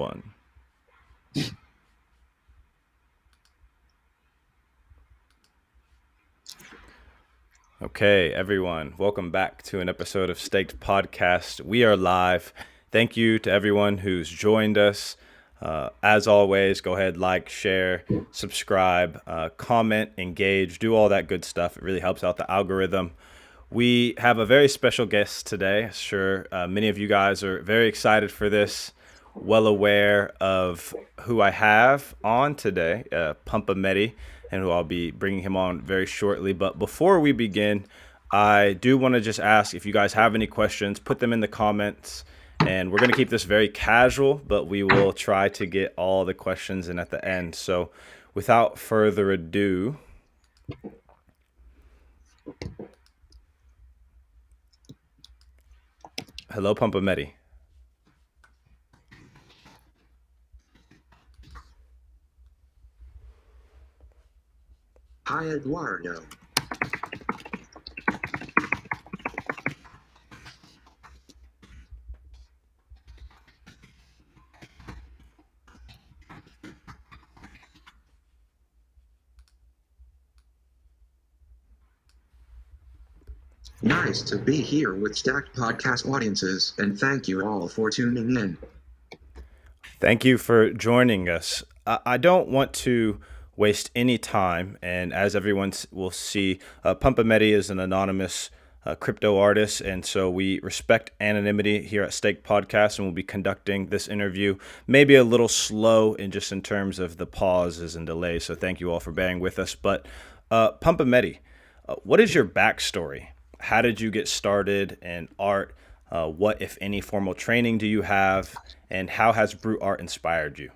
one. Okay, everyone, welcome back to an episode of Staked Podcast. We are live. Thank you to everyone who's joined us. As always, go ahead, like, share, subscribe, comment, engage, do all that good stuff. It really helps out the algorithm. We have a very special guest today. Sure, many of you guys are very excited for this, well aware of who I have on today, Pumpametti, and who I'll be bringing him on very shortly. But before we begin, I do want to just ask if you guys have any questions, put them in the comments. And we're going to keep this very casual, but we will try to get all the questions in at the end. So without further ado, hello, Pumpametti. Hi, Eduardo. Nice to be here with stacked podcast audiences, and thank you all for tuning in. Thank you for joining us. I don't want to waste any time, and as everyone will see, Pumpametti is an anonymous crypto artist, and so we respect anonymity here at Stake Podcast, and we'll be conducting this interview maybe a little slow in terms of the pauses and delays, so thank you all for bearing with us. But Pumpametti, what is your backstory? How did you get started in art? What, if any, formal training do you have? And how has brut art inspired you?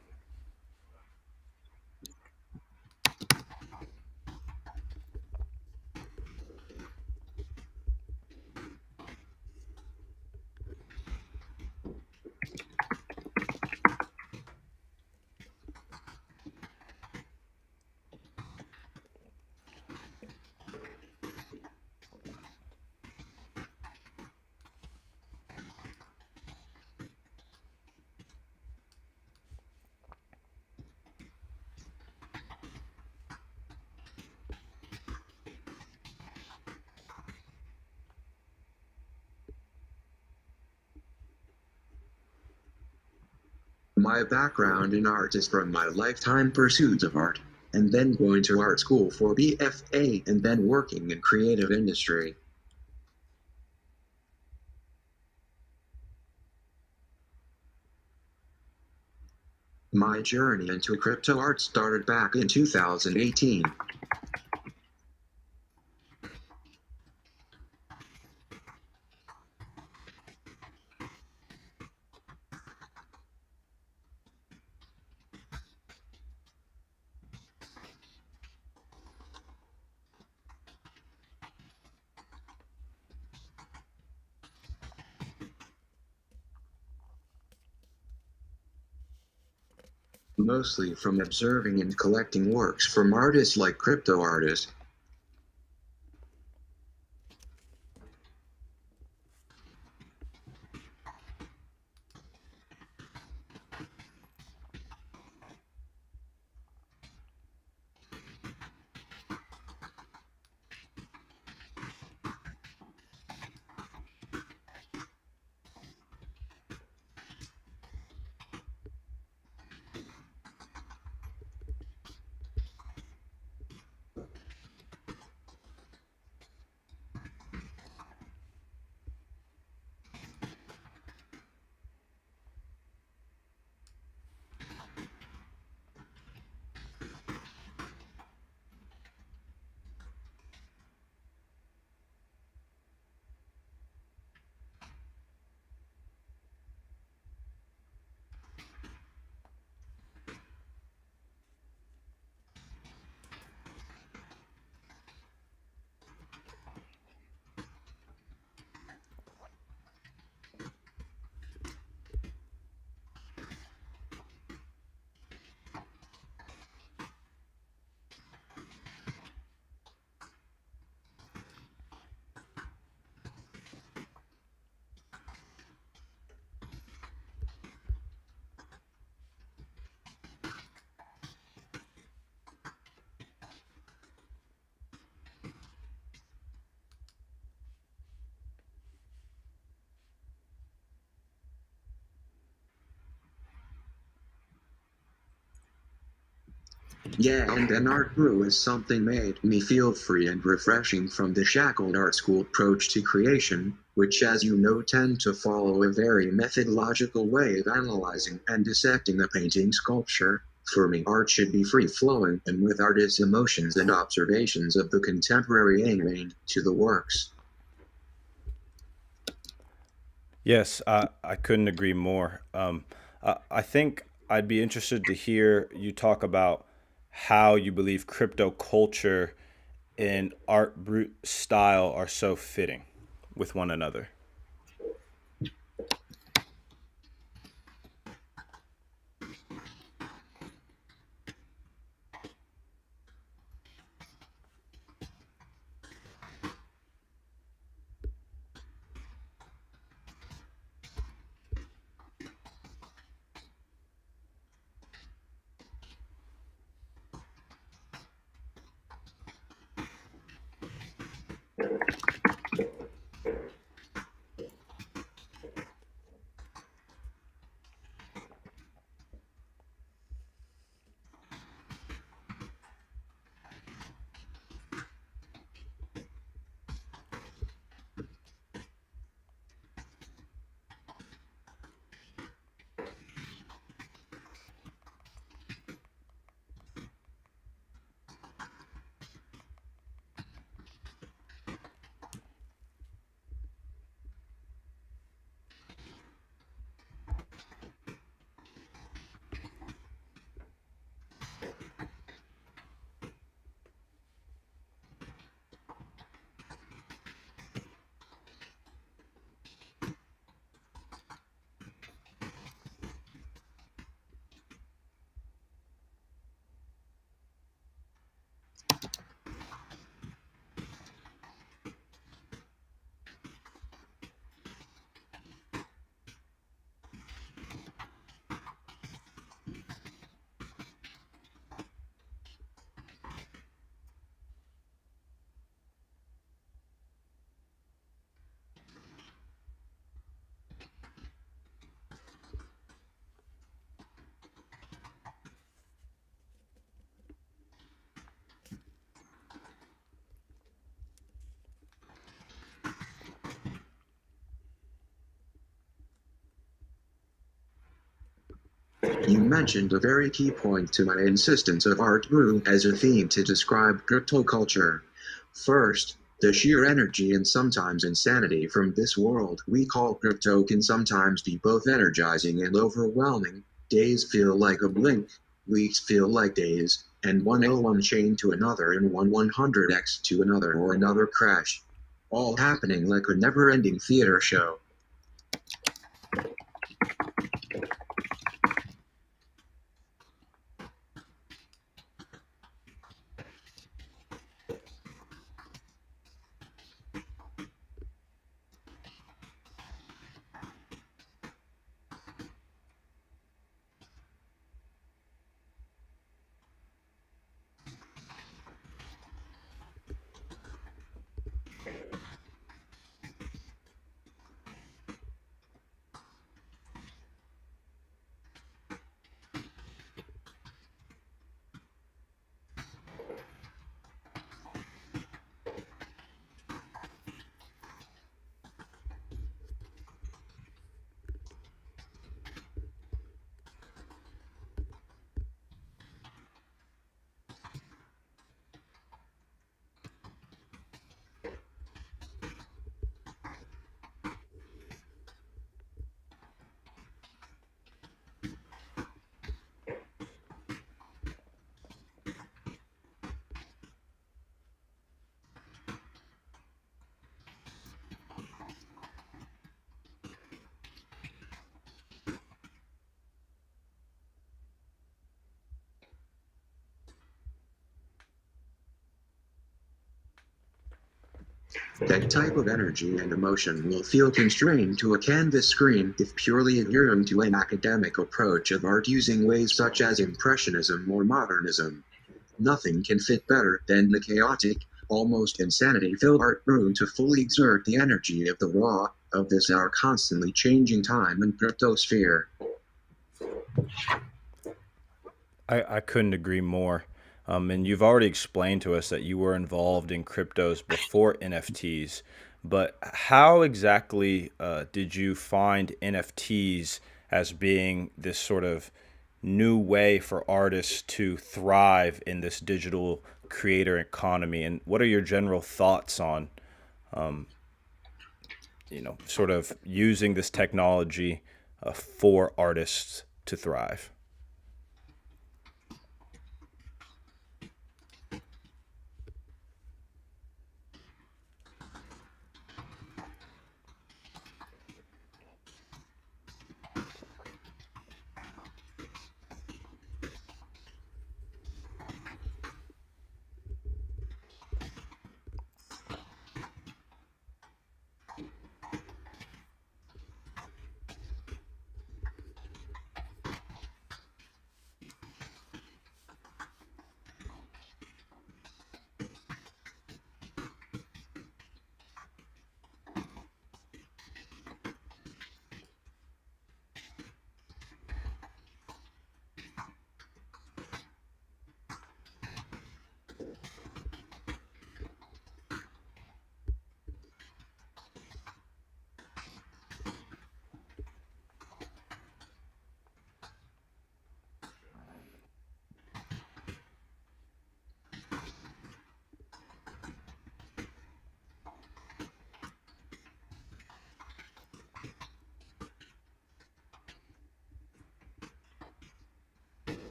My background in art is from my lifetime pursuits of art, and then going to art school for BFA, and then working in creative industry. My journey into crypto art started back in 2018. Mostly from observing and collecting works from artists like crypto artists. Yeah, and an art brew is something made me feel free and refreshing from the shackled art school approach to creation, which as you know tend to follow a very methodological way of analyzing and dissecting a painting sculpture. For me, art should be free-flowing and with artists' emotions and observations of the contemporary aimed to the works. Yes, I couldn't agree more. I think I'd be interested to hear you talk about how you believe crypto culture and art brut style are so fitting with one another. You mentioned a very key point to my insistence of art brew as a theme to describe crypto culture. First, the sheer energy and sometimes insanity from this world we call crypto can sometimes be both energizing and overwhelming. Days feel like a blink, weeks feel like days, and one L1 chain to another and one 100x to another or another crash. All happening like a never ending theater show. That type of energy and emotion will feel constrained to a canvas screen if purely adhering to an academic approach of art using ways such as Impressionism or Modernism. Nothing can fit better than the chaotic, almost insanity-filled art room to fully exert the energy of the raw, of this our constantly changing time and cryptosphere. I couldn't agree more. And you've already explained to us that you were involved in cryptos before NFTs, but how exactly did you find NFTs as being this sort of new way for artists to thrive in this digital creator economy? And what are your general thoughts on, sort of using this technology for artists to thrive?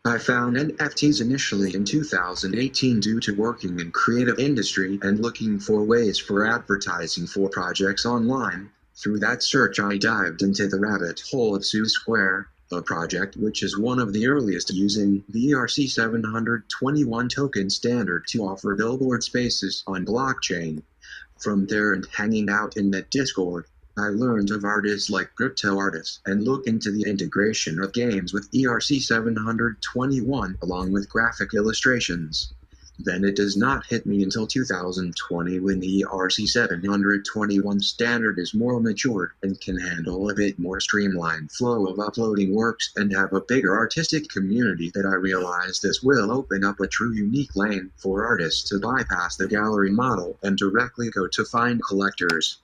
I found NFTs initially in 2018 due to working in creative industry and looking for ways for advertising for projects online. Through that search I dived into the rabbit hole of Sue Square, a project which is one of the earliest using the ERC-721 token standard to offer billboard spaces on blockchain. From there and hanging out in the Discord, I learned of artists like crypto artists and looked into the integration of games with ERC 721 along with graphic illustrations. Then it does not hit me until 2020 when the ERC 721 standard is more matured and can handle a bit more streamlined flow of uploading works and have a bigger artistic community that I realize this will open up a true unique lane for artists to bypass the gallery model and directly go to find collectors.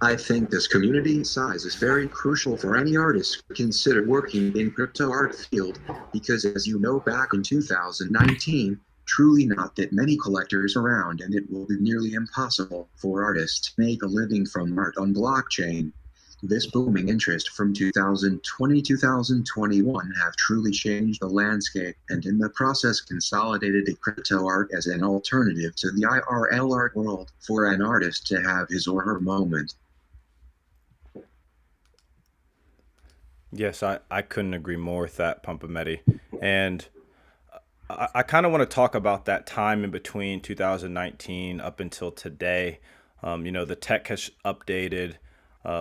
I think this community size is very crucial for any artist who consider working in crypto art field, because as you know, back in 2019, truly not that many collectors around, and it will be nearly impossible for artists to make a living from art on blockchain. This booming interest from 2020-2021 have truly changed the landscape, and in the process consolidated the crypto art as an alternative to the IRL art world for an artist to have his or her moment. Yes, I couldn't agree more with that, Pumpametti. And I kind of want to talk about that time in between 2019 up until today. The tech has updated,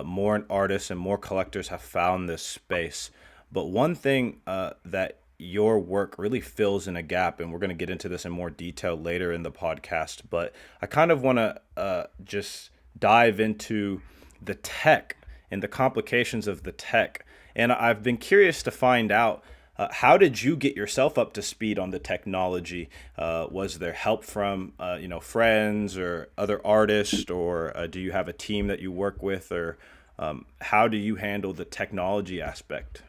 more artists and more collectors have found this space. But one thing that your work really fills in a gap, and we're going to get into this in more detail later in the podcast, but I kind of want to just dive into the tech and the complications of the tech. And I've been curious to find out, how did you get yourself up to speed on the technology? Was there help from friends or other artists, or do you have a team that you work with, or how do you handle the technology aspect?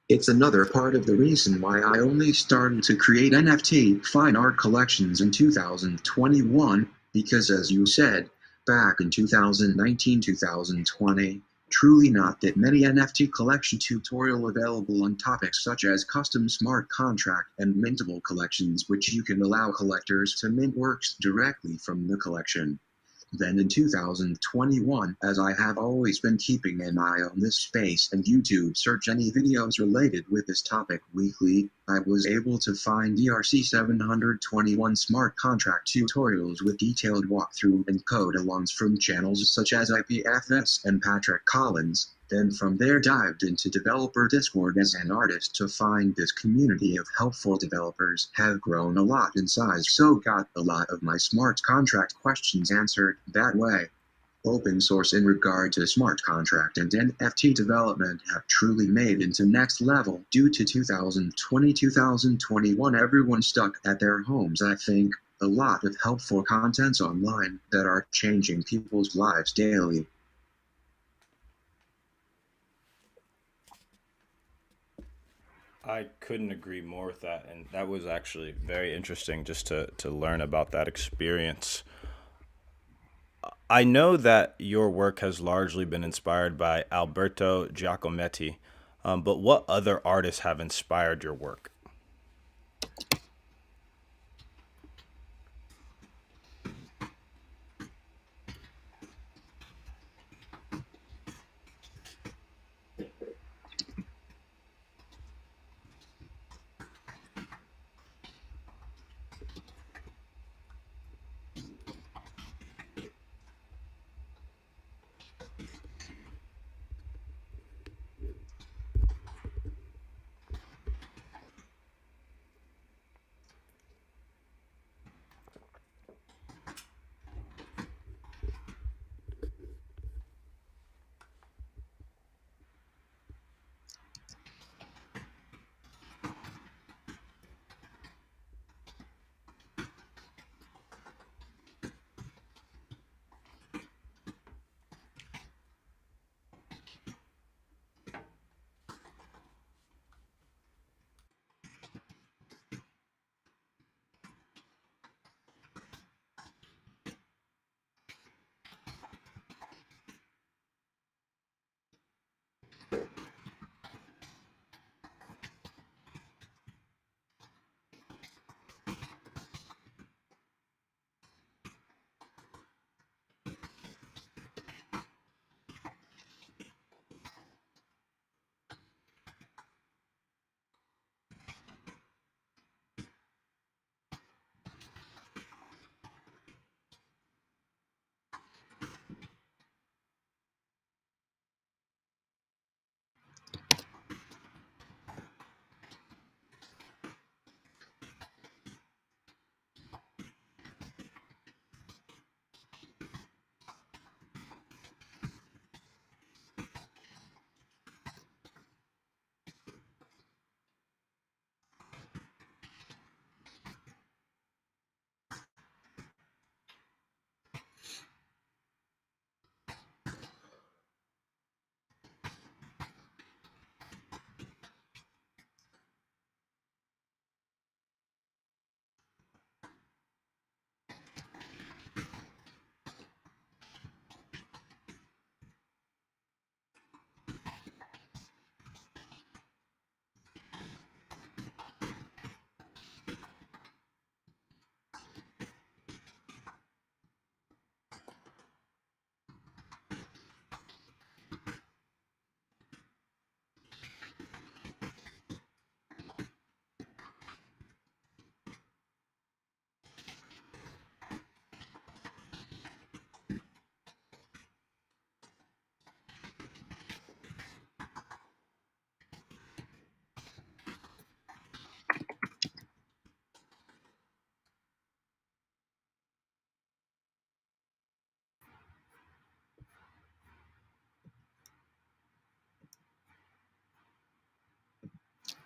It's another part of the reason why I only started to create NFT fine art collections in 2021, because as you said, back in 2019, 2020, Truly not that many NFT collection tutorial available on topics such as custom smart contract and mintable collections, which you can allow collectors to mint works directly from the collection. Then in 2021, as I have always been keeping an eye on this space and YouTube search any videos related with this topic weekly, I was able to find ERC 721 smart contract tutorials with detailed walkthrough and code alongs from channels such as IPFS and Patrick Collins. Then from there dived into developer Discord as an artist to find this community of helpful developers have grown a lot in size, so got a lot of my smart contract questions answered that way. Open source in regard to smart contract and NFT development have truly made into next level due to 2020-2021 everyone stuck at their homes. I think a lot of helpful contents online that are changing people's lives daily. I couldn't agree more with that, and that was actually very interesting just to learn about that experience. I know that your work has largely been inspired by Alberto Giacometti, but what other artists have inspired your work?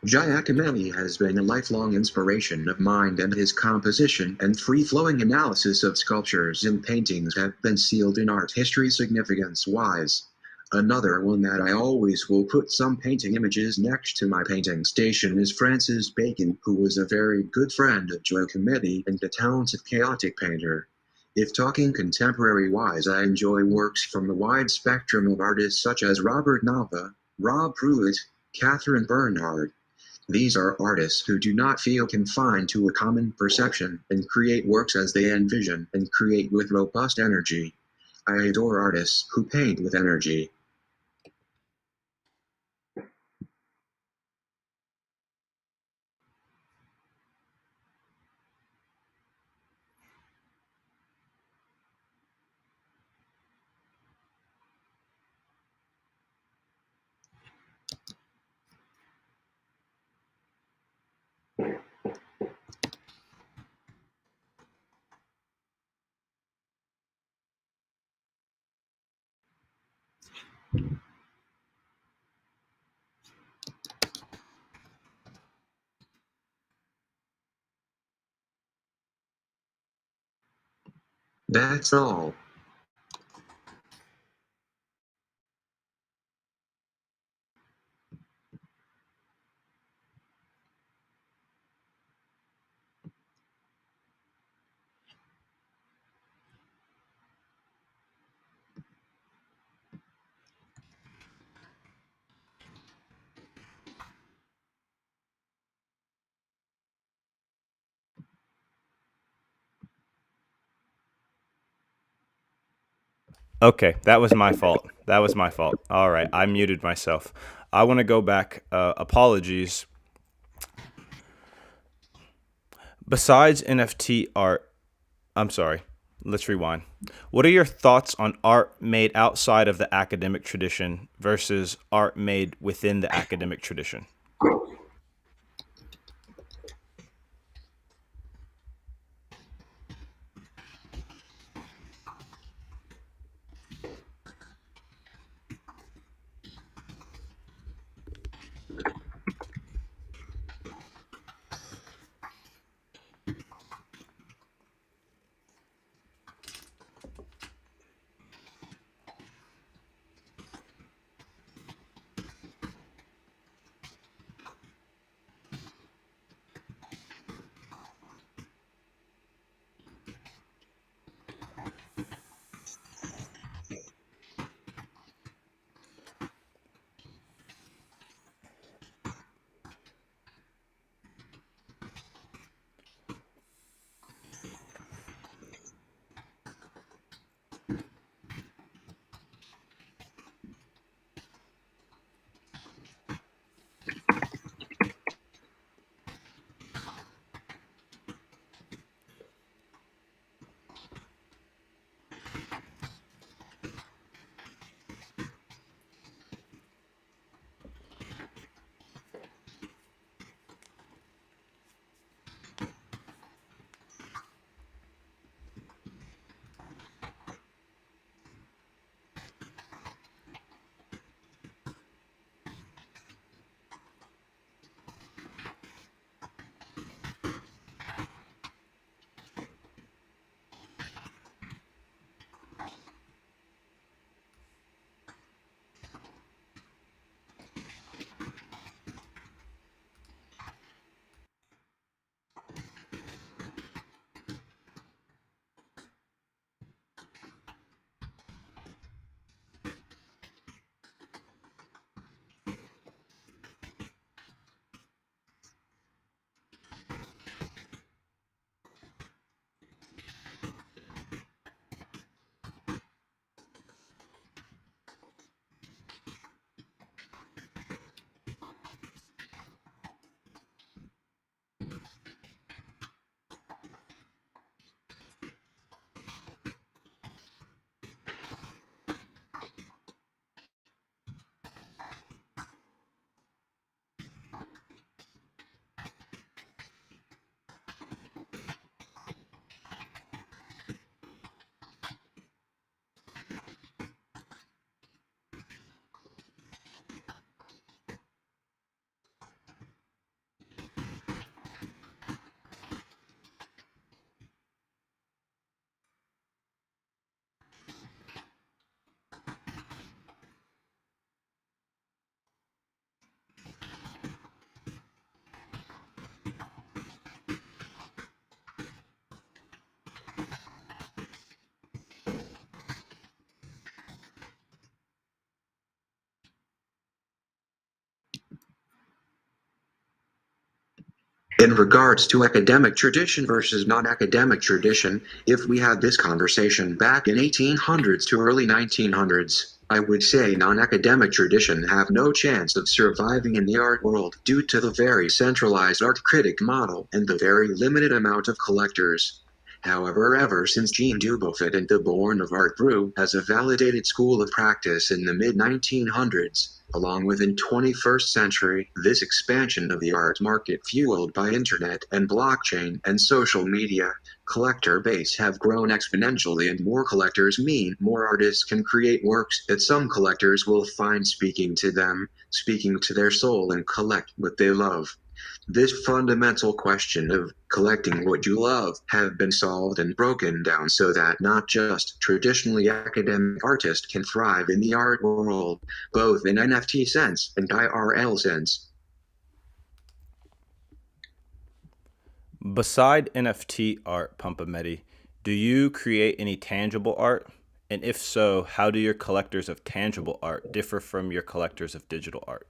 Giacometti has been a lifelong inspiration of mine, and his composition and free-flowing analysis of sculptures and paintings have been sealed in art history significance-wise. Another one that I always will put some painting images next to my painting station is Francis Bacon, who was a very good friend of Giacometti and a talented chaotic painter. If talking contemporary-wise, I enjoy works from the wide spectrum of artists such as Robert Nava, Rob Pruitt, Catherine Bernhard. These are artists who do not feel confined to a common perception and create works as they envision and create with robust energy. I adore artists who paint with energy. That's all. Okay, that was my fault. That was my fault. All right, I muted myself. I want to go back. Apologies. Besides NFT art, I'm sorry. Let's rewind. What are your thoughts on art made outside of the academic tradition versus art made within the academic tradition? In regards to academic tradition versus non-academic tradition, if we had this conversation back in 1800s to early 1900s, I would say non-academic tradition have no chance of surviving in the art world due to the very centralized art critic model and the very limited amount of collectors. However, ever since Jean Dubuffet and the Born of Art grew as a validated school of practice in the mid-1900s, along with in 21st century, this expansion of the art market fueled by internet and blockchain and social media, collector base have grown exponentially and more collectors mean more artists can create works that some collectors will find speaking to them, speaking to their soul and collect what they love. This fundamental question of collecting what you love have been solved and broken down so that not just traditionally academic artists can thrive in the art world, both in NFT sense and IRL sense. Beside NFT art, Pumpametti, do you create any tangible art? And if so, how do your collectors of tangible art differ from your collectors of digital art?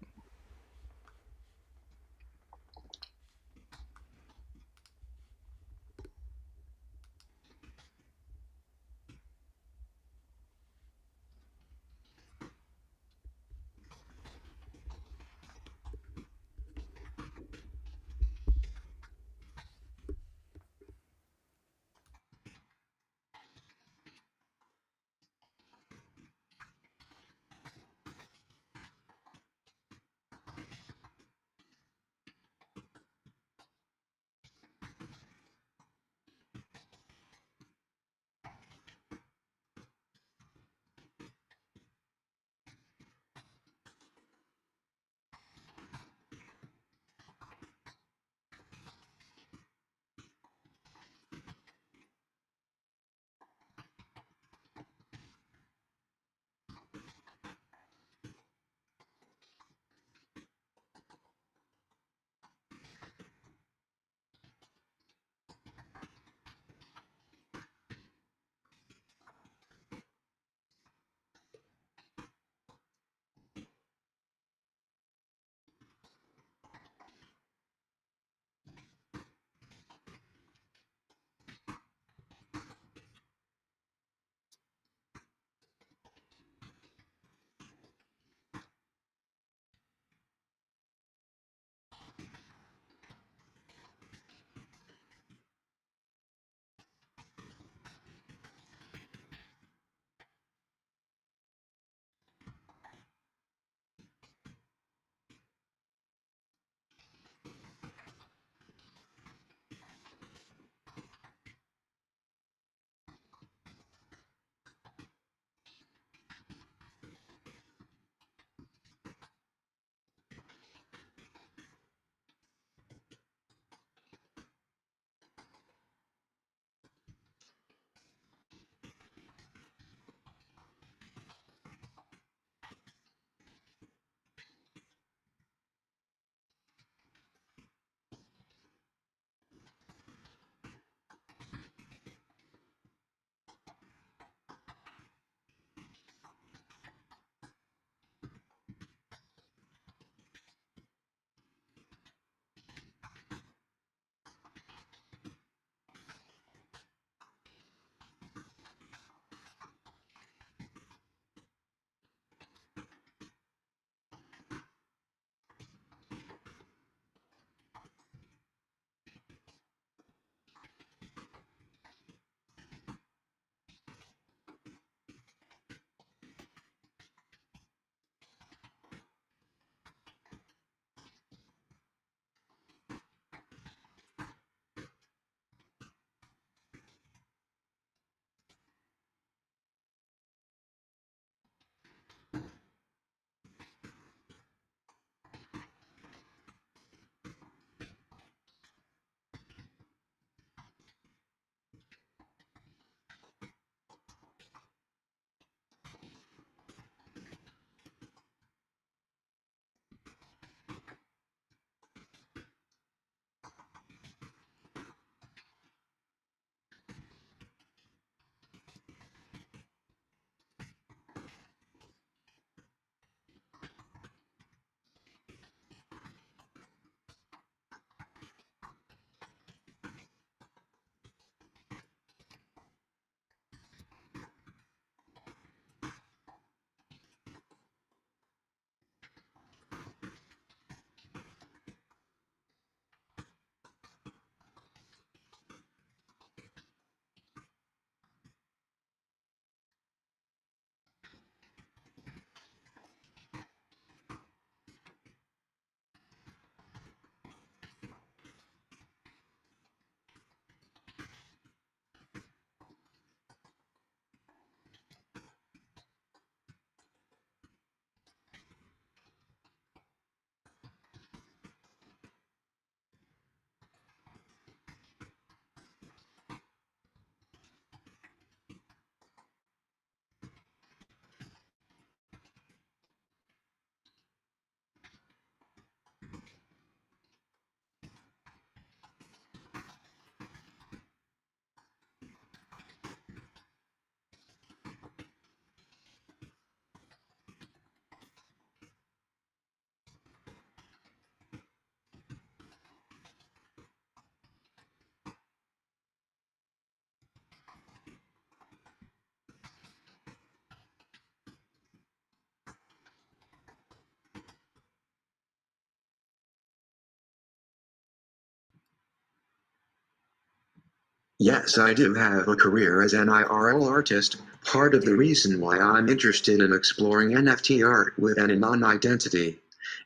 Yes, I do have a career as an IRL artist. Part of the reason why I'm interested in exploring NFT art with an anon identity.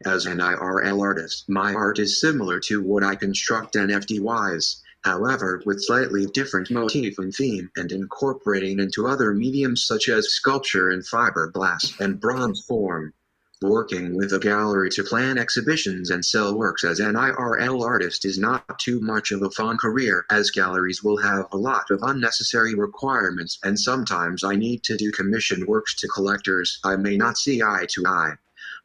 As an IRL artist, my art is similar to what I construct NFT-wise, however, with slightly different motif and theme, and incorporating into other mediums such as sculpture and fiberglass and bronze form. Working with a gallery to plan exhibitions and sell works as an IRL artist is not too much of a fun career, as galleries will have a lot of unnecessary requirements, and sometimes I need to do commission works to collectors I may not see eye to eye.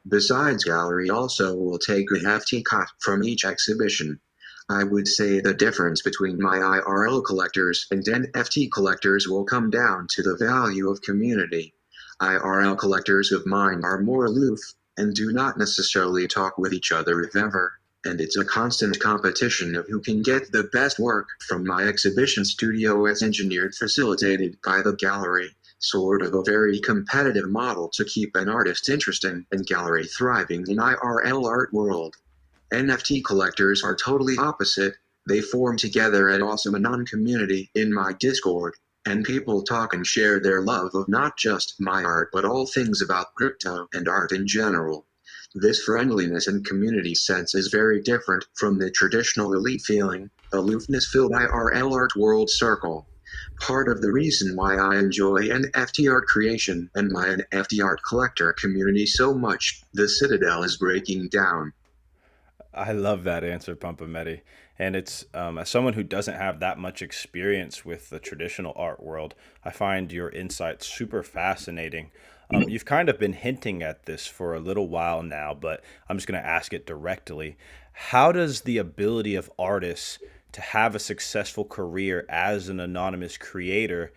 Besides, gallery also will take a hefty cut from each exhibition. I would say the difference between my IRL collectors and NFT collectors will come down to the value of community. IRL collectors of mine are more aloof and do not necessarily talk with each other if ever, and it's a constant competition of who can get the best work from my exhibition studio as engineered facilitated by the gallery. Sort of a very competitive model to keep an artist interesting and gallery thriving in IRL art world. NFT collectors are totally opposite. They form together an awesome anon community in my Discord, and people talk and share their love of not just my art but all things about crypto and art in general. This friendliness and community sense is very different from the traditional elite feeling, aloofness-filled IRL art world circle. Part of the reason why I enjoy NFT art creation and my NFT art collector community so much, the Citadel is breaking down. I love that answer, Pumpametti. And it's as someone who doesn't have that much experience with the traditional art world, I find your insights super fascinating. You've kind of been hinting at this for a little while now, but I'm just going to ask it directly. How does the ability of artists to have a successful career as an anonymous creator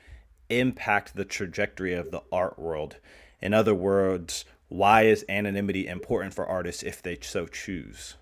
impact the trajectory of the art world? In other words, why is anonymity important for artists if they so choose?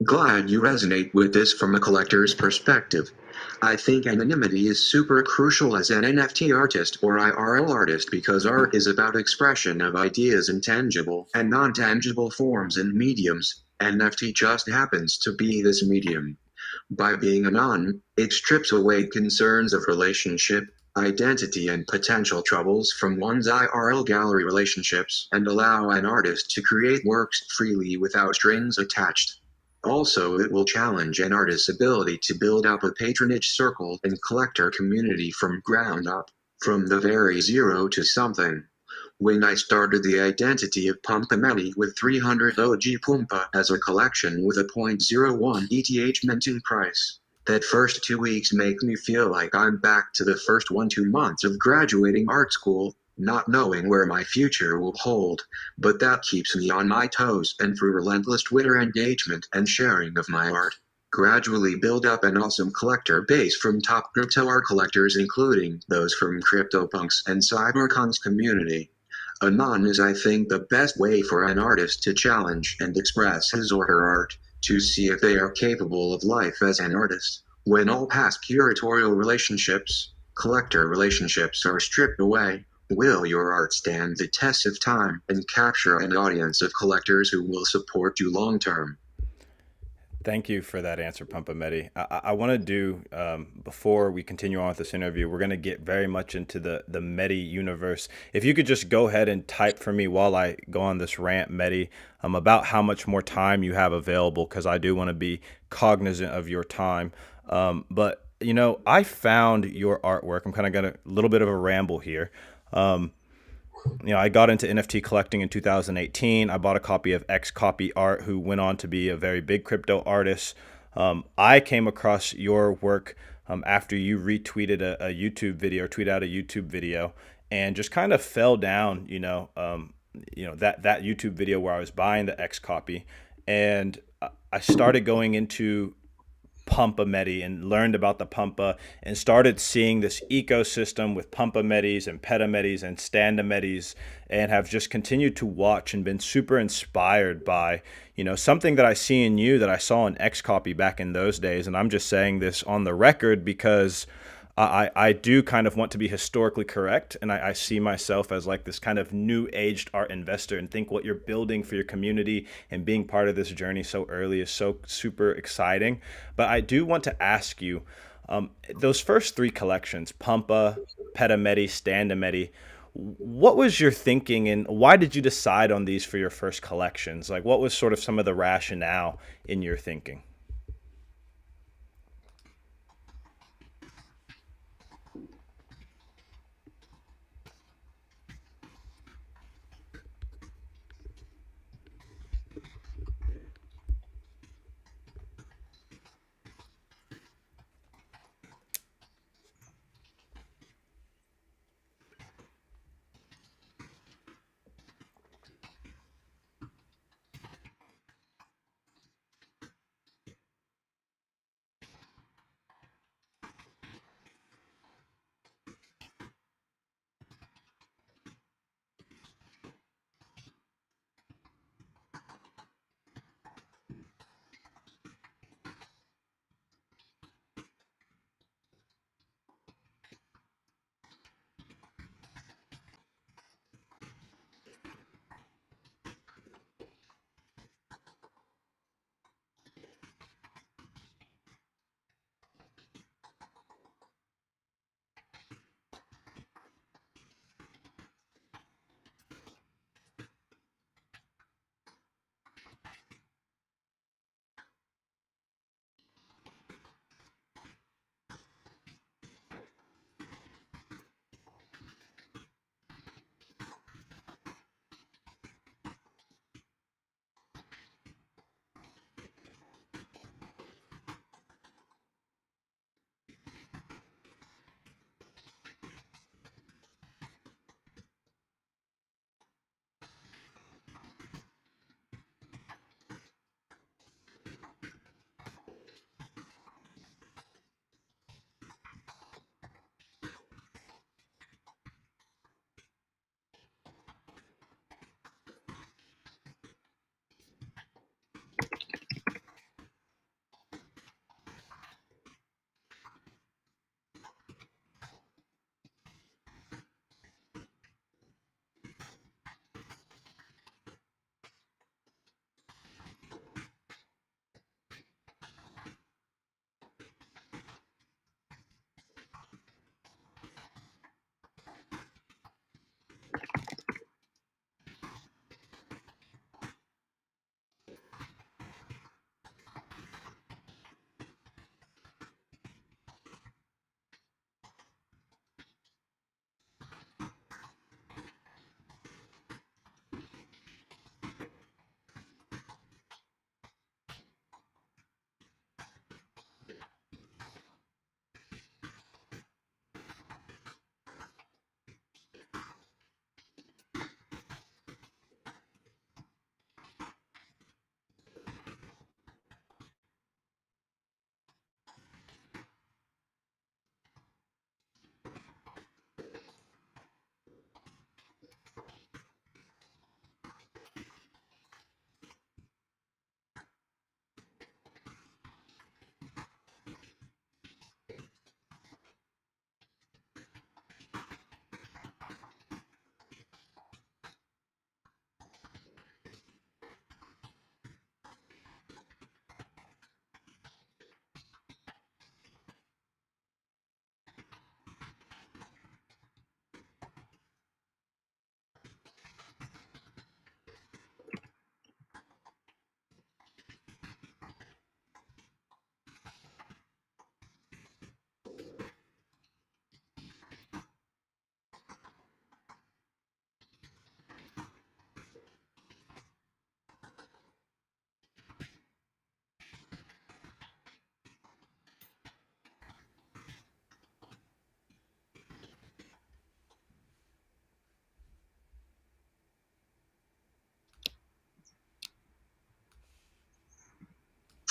Glad you resonate with this from a collector's perspective. I think anonymity is super crucial as an NFT artist or IRL artist because art is about expression of ideas in tangible and non-tangible forms and mediums. NFT just happens to be this medium. By being anon, it strips away concerns of relationship, identity and potential troubles from one's IRL gallery relationships and allow an artist to create works freely without strings attached. Also, it will challenge an artist's ability to build up a patronage circle and collector community from ground up, from the very zero to something. When I started the identity of Pumpametti with 300 OG Pumpa as a collection with a .01 ETH minting price, that first 2 weeks make me feel like I'm back to the first 1-2 months of graduating art school, not knowing where my future will hold, but that keeps me on my toes and through relentless Twitter engagement and sharing of my art. Gradually build up an awesome collector base from top crypto art collectors including those from CryptoPunks and Cybercon's community. Anon is I think the best way for an artist to challenge and express his or her art, to see if they are capable of life as an artist. When all past curatorial relationships, collector relationships are stripped away, will your art stand the test of time and capture an audience of collectors who will support you long term? Thank you for that answer, Pumpametti. I want to do, before we continue on with this interview, we're going to get very much into the Medi universe. If you could just go ahead and type for me while I go on this rant, Medi, about how much more time you have available, because I do want to be cognizant of your time. But, I found your artwork. I'm kind of got a little bit of a ramble here. I got into NFT collecting in 2018. I bought a copy of X Copy Art, who went on to be a very big crypto artist. I came across your work after you retweeted a YouTube video, or tweeted out a YouTube video, and just kind of fell down, that YouTube video where I was buying the X Copy, and I started going into Pumpametti and learned about the Pumpa and started seeing this ecosystem with Pumpamettis and Petamettis and Standamettis, and have just continued to watch and been super inspired by, something that I see in you that I saw in X Copy back in those days. And I'm just saying this on the record because I do kind of want to be historically correct, and I see myself as like this kind of new aged art investor, and think what you're building for your community and being part of this journey so early is so super exciting. But I do want to ask you, those first three collections, Pumpa, Petametti, Standametti, what was your thinking, and why did you decide on these for your first collections? Like, what was sort of some of the rationale in your thinking?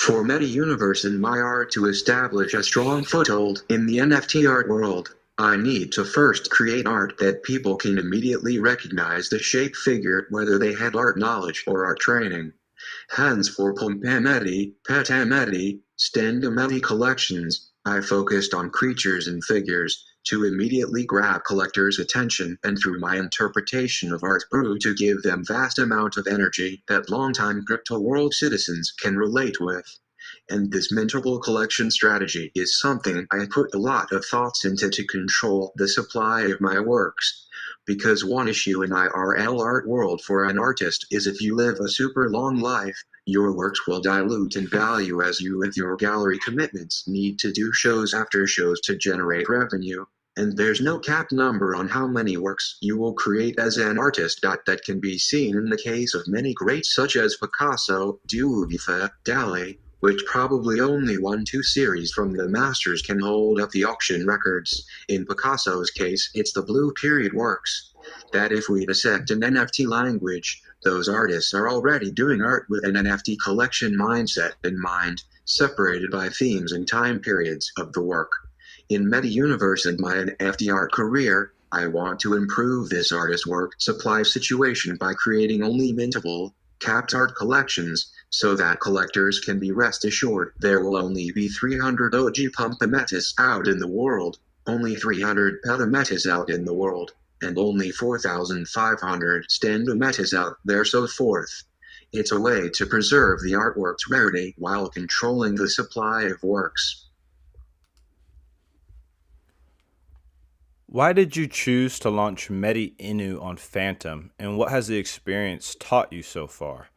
For Medi-universe and my art to establish a strong foothold in the NFT art world, I need to first create art that people can immediately recognize the shape figure whether they had art knowledge or art training. Hence for Pumpametti, Pumpametti, Metti collections, I focused on creatures and figures to immediately grab collectors' attention and through my interpretation of art brut to give them vast amount of energy that longtime crypto world citizens can relate with. And this mintable collection strategy is something I put a lot of thoughts into to control the supply of my works. Because one issue in IRL art world for an artist is if you live a super long life, your works will dilute in value as you with your gallery commitments need to do shows after shows to generate revenue. And there's no capped number on how many works you will create as an artist. That can be seen in the case of many greats such as Picasso, Dubuffet, Dali, which probably only 1-2 series from the masters can hold up the auction records. In Picasso's case, it's the blue period works. That if we dissect an NFT language, those artists are already doing art with an NFT collection mindset in mind, separated by themes and time periods of the work. In Medi-universe and my NFT art career, I want to improve this artist work supply situation by creating only mintable, capped art collections, so that collectors can be rest assured there will only be 300 OG Pumpamettis out in the world, only 300 Pumpamettis out in the world, and only 4,500 Standomettis out there so forth. It's a way to preserve the artwork's rarity while controlling the supply of works. Why did you choose to launch Medi-inu on Fantom, and what has the experience taught you so far?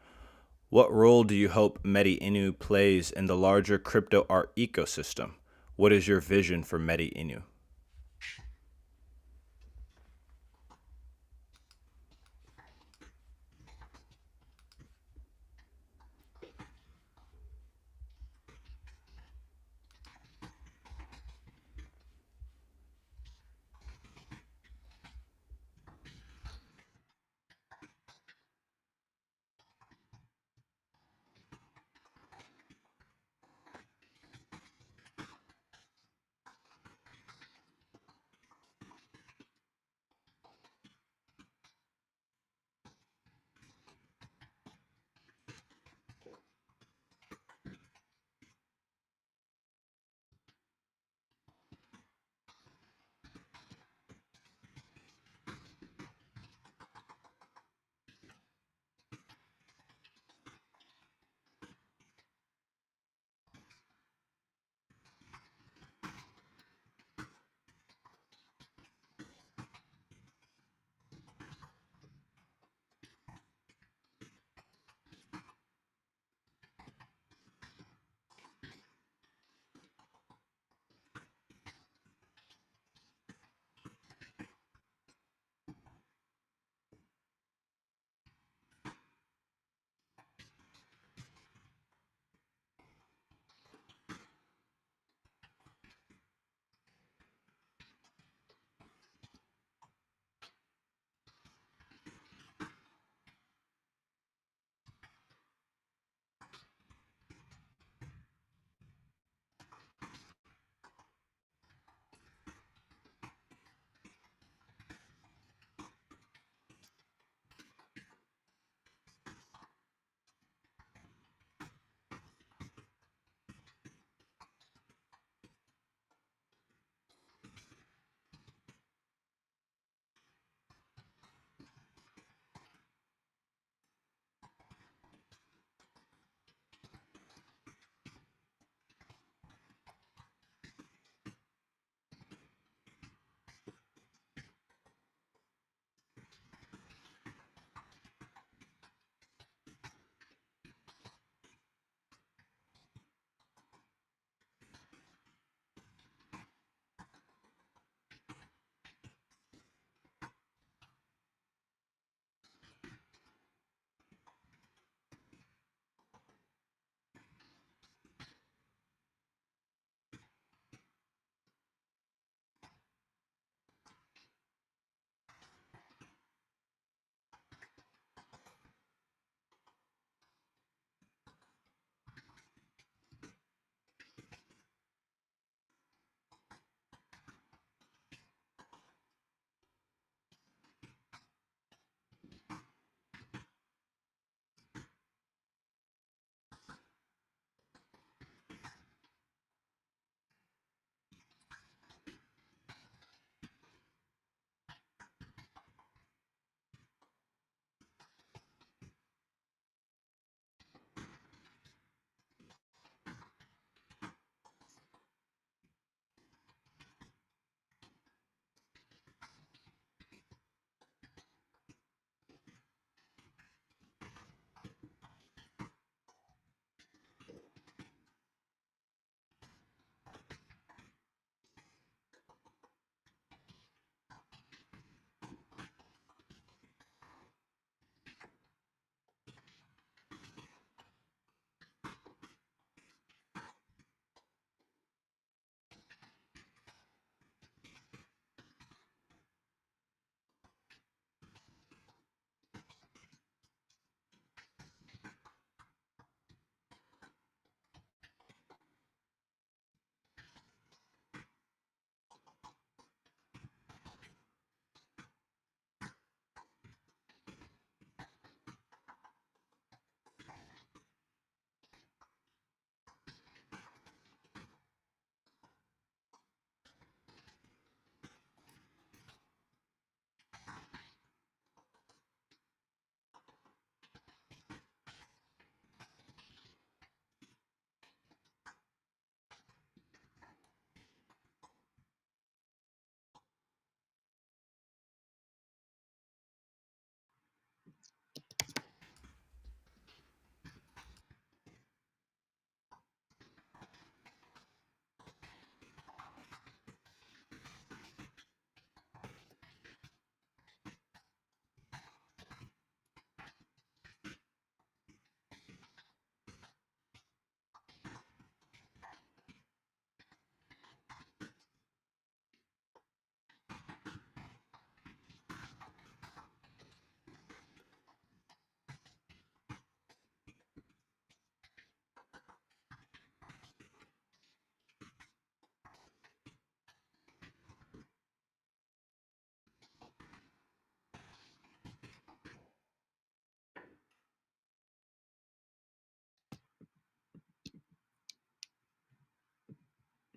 What role do you hope Medi-inu plays in the larger crypto art ecosystem? What is your vision for Medi-inu?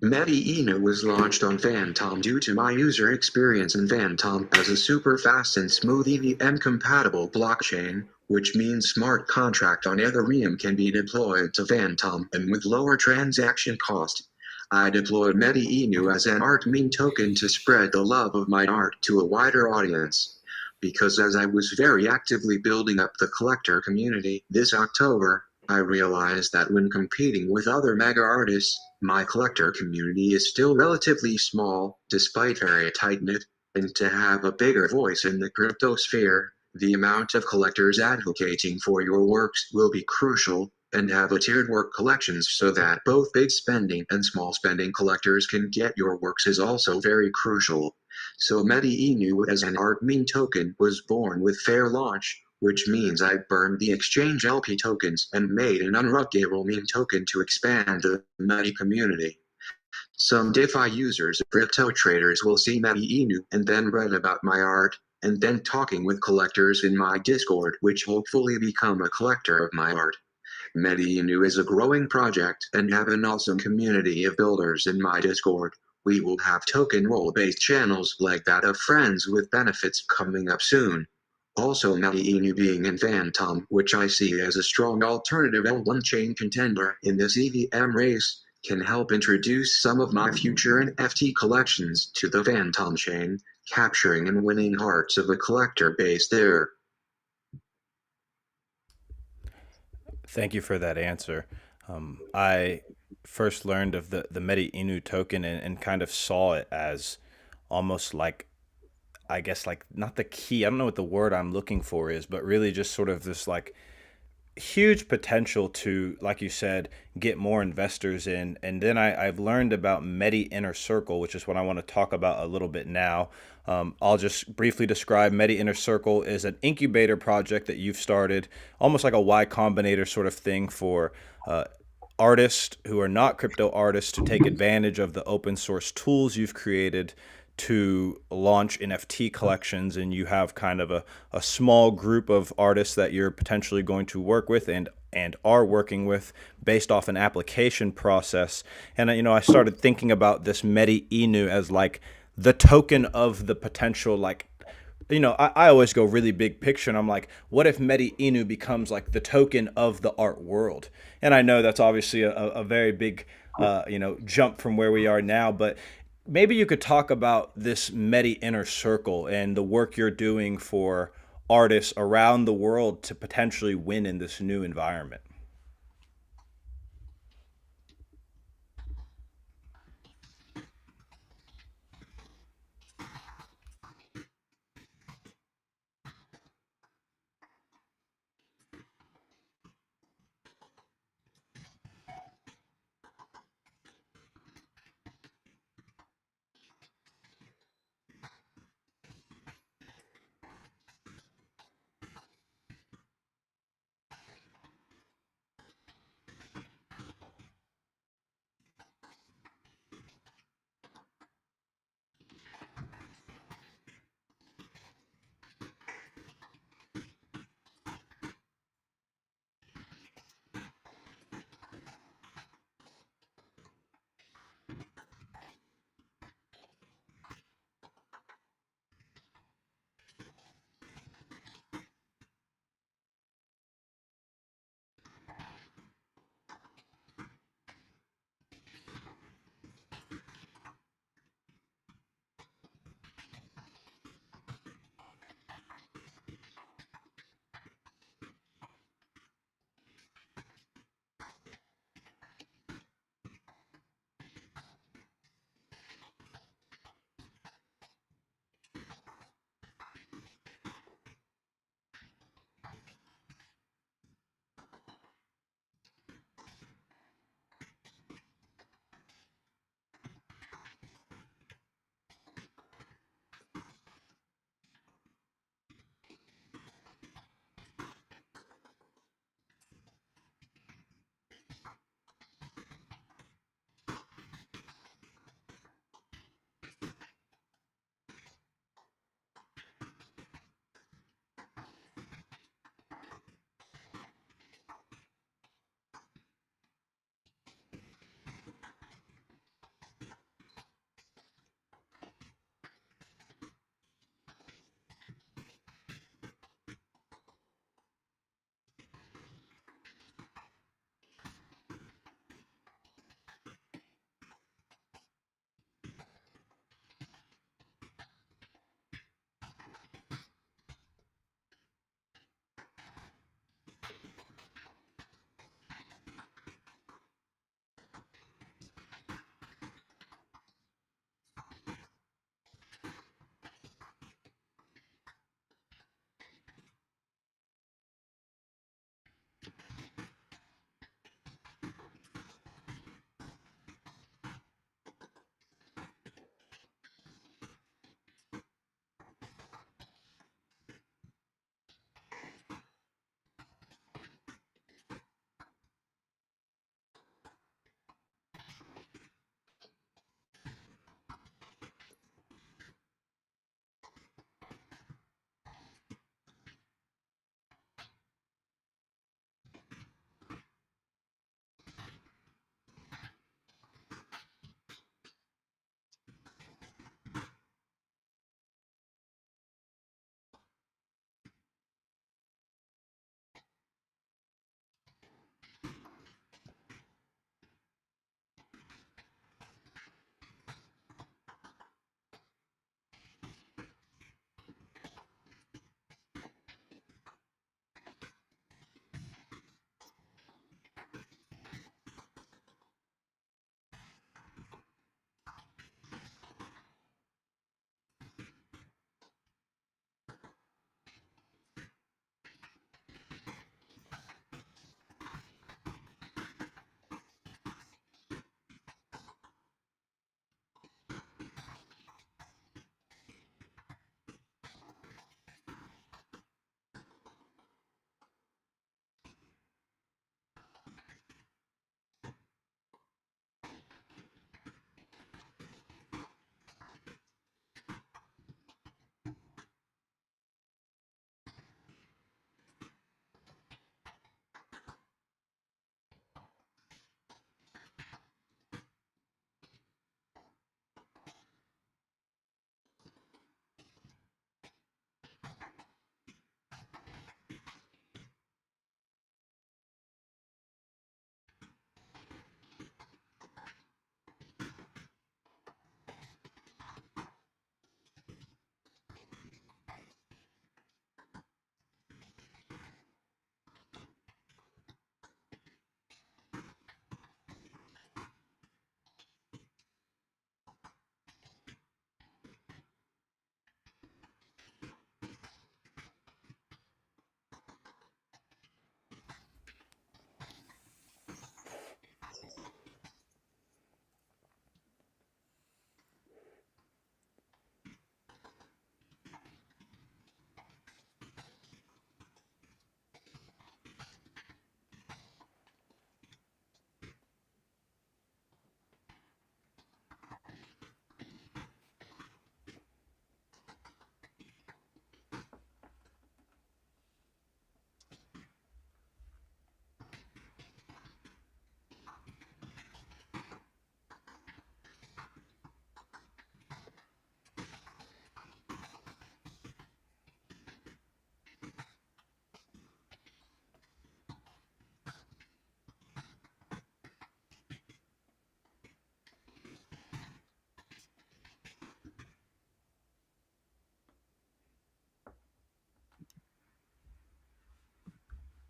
Medi-inu was launched on Fantom due to my user experience in Fantom as a super fast and smooth EVM-compatible blockchain, which means smart contract on Ethereum can be deployed to Fantom and with lower transaction cost. I deployed Medi-inu as an art meme token to spread the love of my art to a wider audience. Because as I was very actively building up the collector community this October, I realized that when competing with other mega artists, my collector community is still relatively small, despite very tight-knit, and to have a bigger voice in the crypto sphere, the amount of collectors advocating for your works will be crucial, and have a tiered work collections so that both big spending and small spending collectors can get your works is also very crucial. So Medi-inu as an art meme token was born with fair launch, which means I burned the exchange LP tokens and made an unruggable meme token to expand the Medi community. Some DeFi users, crypto traders will see Medi-inu and then read about my art, and then talking with collectors in my Discord, which hopefully become a collector of my art. Medi-inu is a growing project and have an awesome community of builders in my Discord. We will have token role-based channels like that of Friends with Benefits coming up soon. Also Medi-inu being in Fantom, which I see as a strong alternative L1 chain contender in this EVM race, can help introduce some of my future NFT collections to the Fantom chain, capturing and winning hearts of the collector base there. Thank you for that answer. I first learned of the Medi-inu token and kind of saw it as almost like, I guess, like not the key. I don't know what the word I'm looking for is, but really just sort of this like huge potential to, like you said, get more investors in. And then I've learned about Metti Inner Circle, which is what I want to talk about a little bit now. I'll just briefly describe. Metti Inner Circle is an incubator project that you've started, almost like a Y Combinator sort of thing for artists who are not crypto artists to take advantage of the open source tools you've created to launch NFT collections. And you have kind of a small group of artists that you're potentially going to work with and are working with based off an application process. And I started thinking about this MediInu as like the token of the potential, like, I always go really big picture, and I'm like, what if Medi-inu becomes like the token of the art world? And I know that's obviously a very big, jump from where we are now, but maybe you could talk about this Metti Inner Circle and the work you're doing for artists around the world to potentially win in this new environment.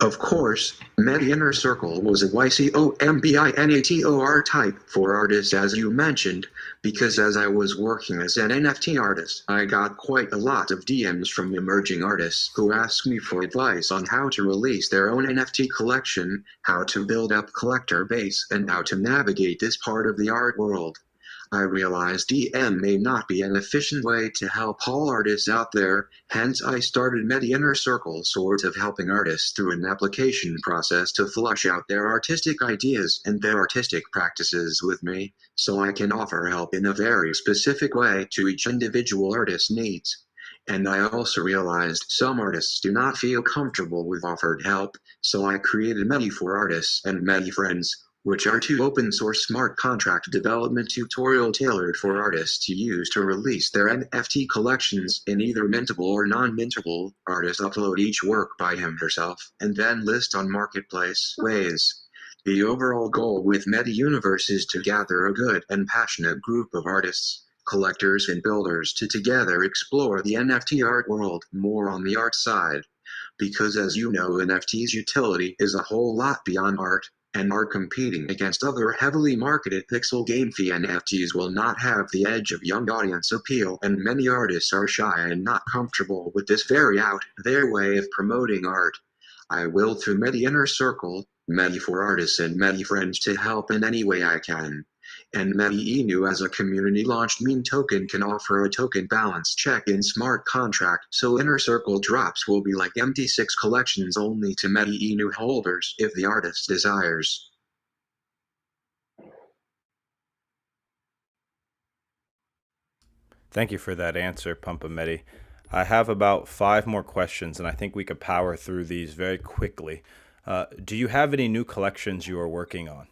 Of course, Medi Inner Circle was a YCOMBINATOR type for artists as you mentioned, because as I was working as an NFT artist, I got quite a lot of DMs from emerging artists who asked me for advice on how to release their own NFT collection, how to build up collector base, and how to navigate this part of the art world. I realized DM may not be an efficient way to help all artists out there, hence I started Metti Inner Circle, sort of helping artists through an application process to flush out their artistic ideas and their artistic practices with me, so I can offer help in a very specific way to each individual artist's needs. And I also realized some artists do not feel comfortable with offered help, so I created Medi for Artists and Medi Friends, which are two open source smart contract development tutorial tailored for artists to use to release their NFT collections in either mintable or non-mintable. Artists upload each work by him herself and then list on marketplace ways. The overall goal with Medi Universe is to gather a good and passionate group of artists, collectors and builders to together explore the NFT art world more on the art side. Because as you know, NFT's utility is a whole lot beyond art, and are competing against other heavily marketed pixel game fee NFTs will not have the edge of young audience appeal, and many artists are shy and not comfortable with this very out their way of promoting art. I will through Medi Inner Circle, Medi for Artists and Medi Friends to help in any way I can. And MediInu as a community launched meme token can offer a token balance check in smart contract, so Inner Circle drops will be like MT6 collections only to MediInu holders if the artist desires. Thank you for that answer, Pumpametti. I have about 5 more questions, and I think we could power through these very quickly. Do you have any new collections you are working on?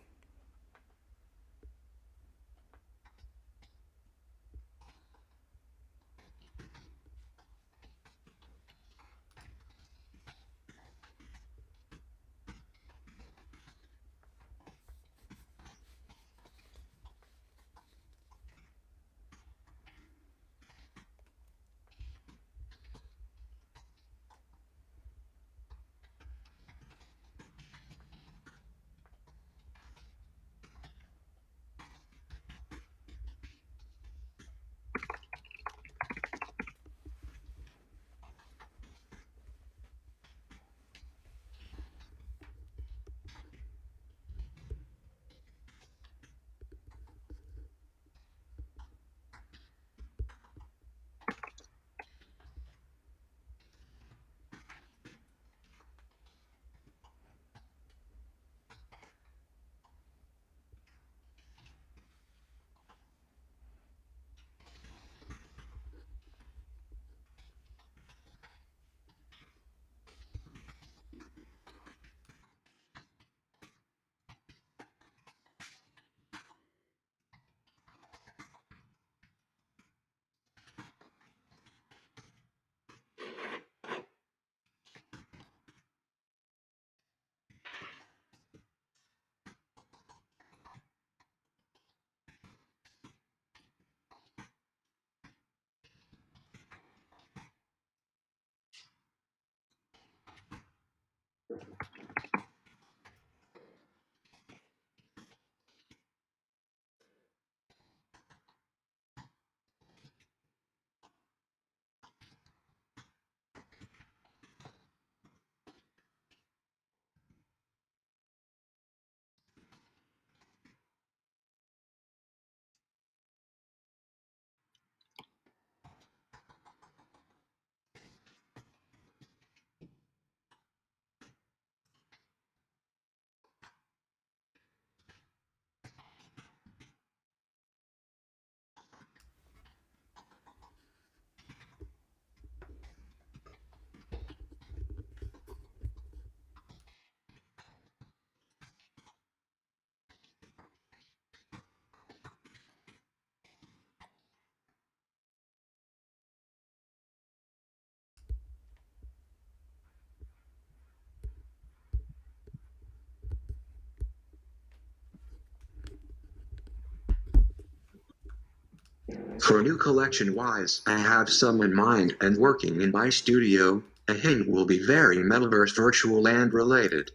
For new collection wise, I have some in mind and working in my studio. A hint will be very metaverse virtual and related.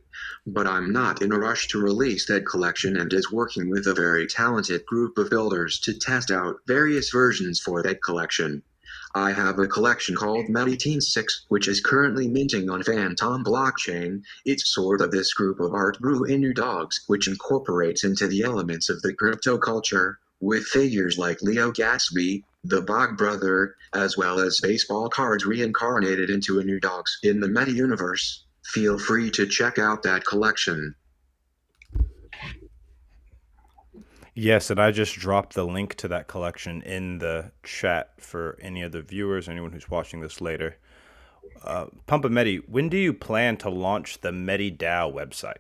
But I'm not in a rush to release that collection and is working with a very talented group of builders to test out various versions for that collection. I have a collection called Medi-inu 6, which is currently minting on Fantom Blockchain. It's sort of this group of art brew inner dogs, which incorporates into the elements of the crypto culture, with figures like Leo Gatsby, the Bog Brother, as well as baseball cards reincarnated into inner dogs in the Meta universe. Feel free to check out that collection. Yes, and I just dropped the link to that collection in the chat for any of the viewers, anyone who's watching this later. Pumpametti, when do you plan to launch the MediDAO website?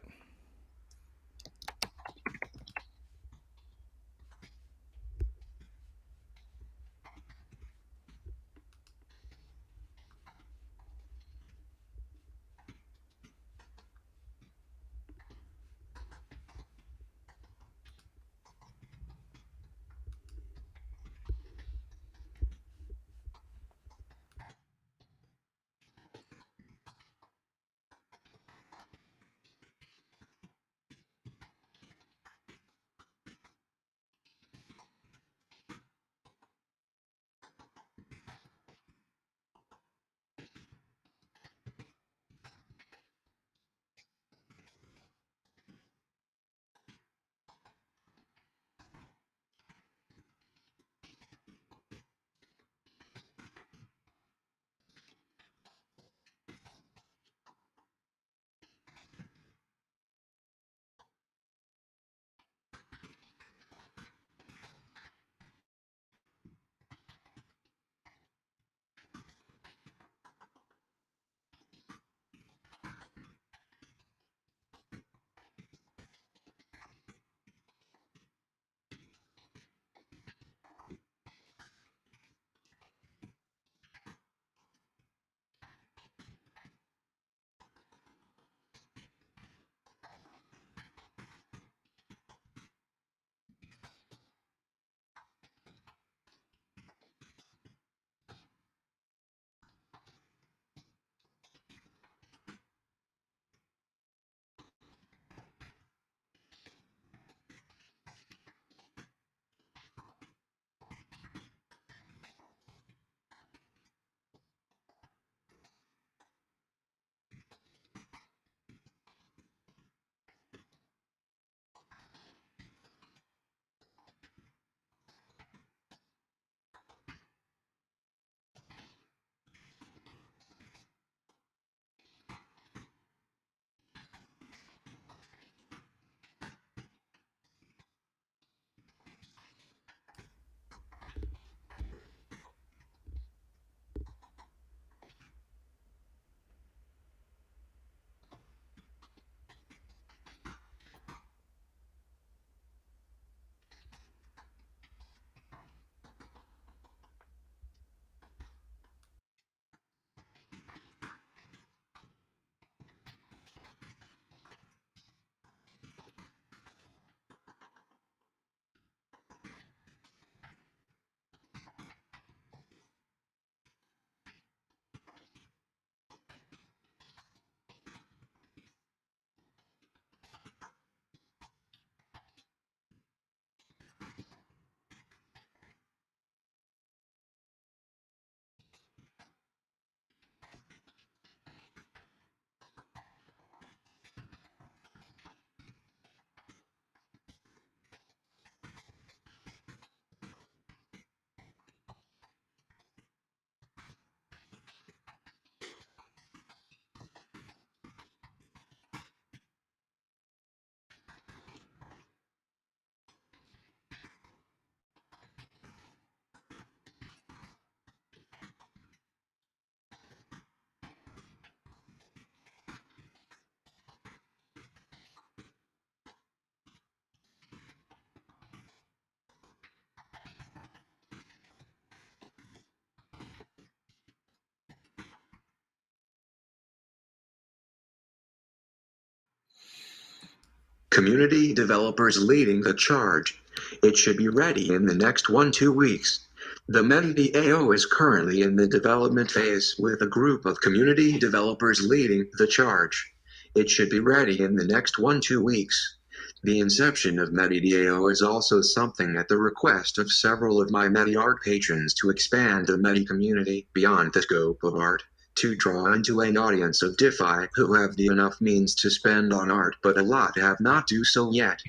Community developers leading the charge. It should be ready in the next 1-2 weeks. The MediDAO is currently in the development phase with a group of community developers leading the charge. It should be ready in the next 1-2 weeks. The inception of MediDAO is also something at the request of several of my Medi art patrons to expand the Medi community beyond the scope of art, to draw into an audience of DeFi who have the enough means to spend on art but a lot have not do so yet.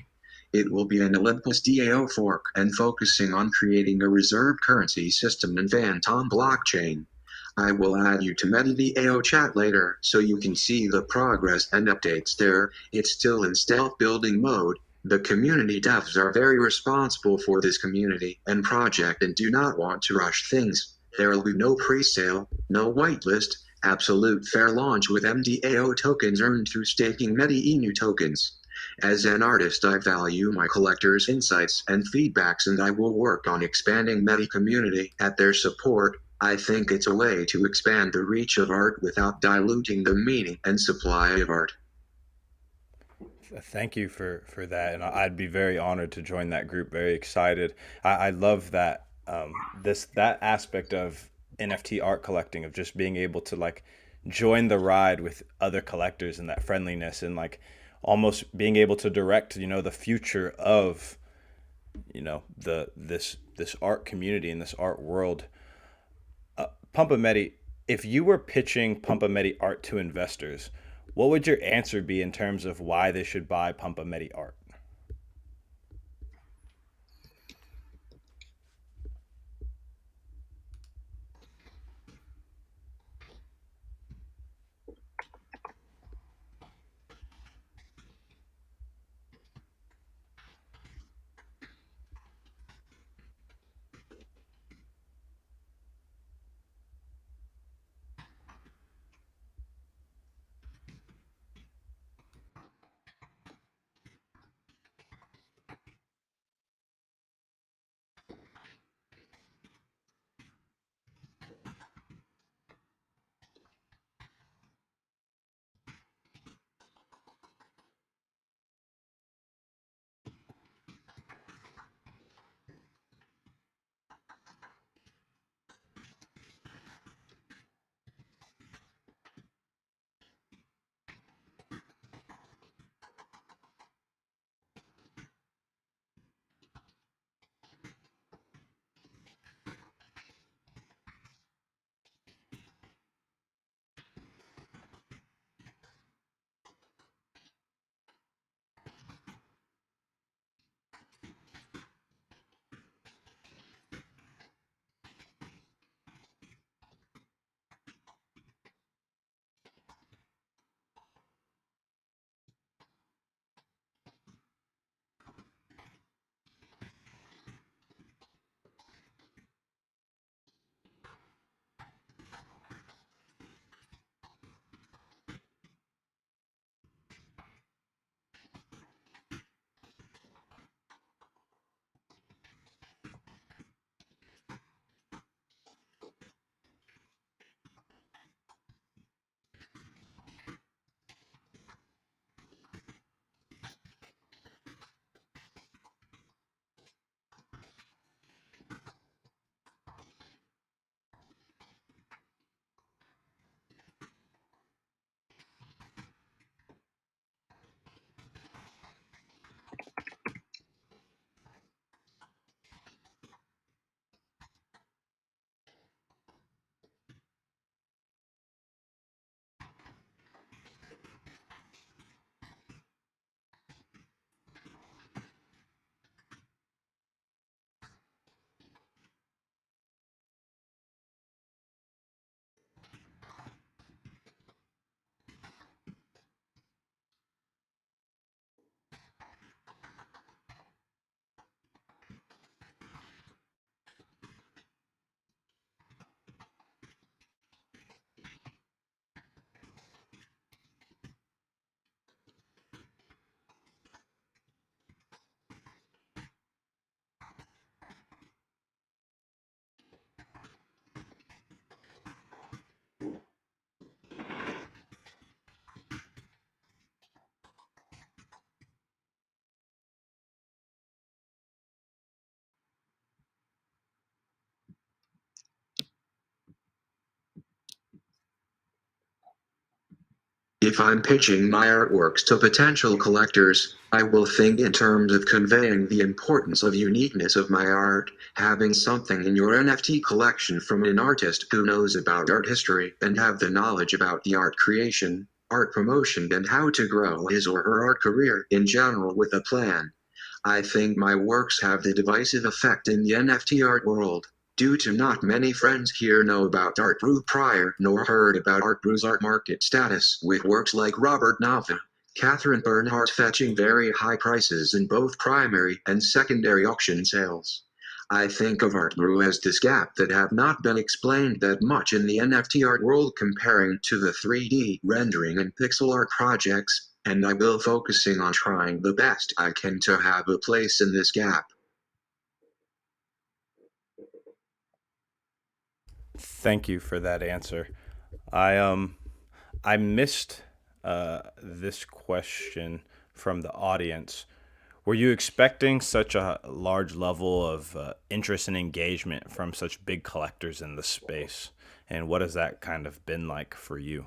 It will be an Olympus DAO fork and focusing on creating a reserve currency system in Fantom Blockchain. I will add you to MediDAO chat later so you can see the progress and updates there. It's still in stealth building mode. The community devs are very responsible for this community and project and do not want to rush things. There will be no pre-sale, no whitelist, absolute fair launch with MDAO tokens earned through staking Medi-inu tokens. As an artist, I value my collectors' insights and feedbacks, and I will work on expanding Medi community at their support. I think it's a way to expand the reach of art without diluting the meaning and supply of art. Thank you for that, and I'd be very honored to join that group. Very excited. I love that that aspect of NFT art collecting, of just being able to like join the ride with other collectors, and that friendliness, and like almost being able to direct the future of the this art community and this art world. Pumpametti, if you were pitching Pumpametti art to investors, what would your answer be in terms of why they should buy Pumpametti art? If I'm pitching my artworks to potential collectors, I will think in terms of conveying the importance of uniqueness of my art, having something in your NFT collection from an artist who knows about art history and have the knowledge about the art creation, art promotion and how to grow his or her art career in general with a plan. I think my works have the divisive effect in the NFT art world, due to not many friends here know about Art Brew prior nor heard about Art Brew's art market status with works like Robert Nava, Catherine Bernhardt fetching very high prices in both primary and secondary auction sales. I think of Art Brew as this gap that have not been explained that much in the NFT art world comparing to the 3D rendering and pixel art projects, and I will focusing on trying the best I can to have a place in this gap. Thank you for that answer. I missed this question from the audience. Were you expecting such a large level of interest and engagement from such big collectors in the space? And what has that kind of been like for you?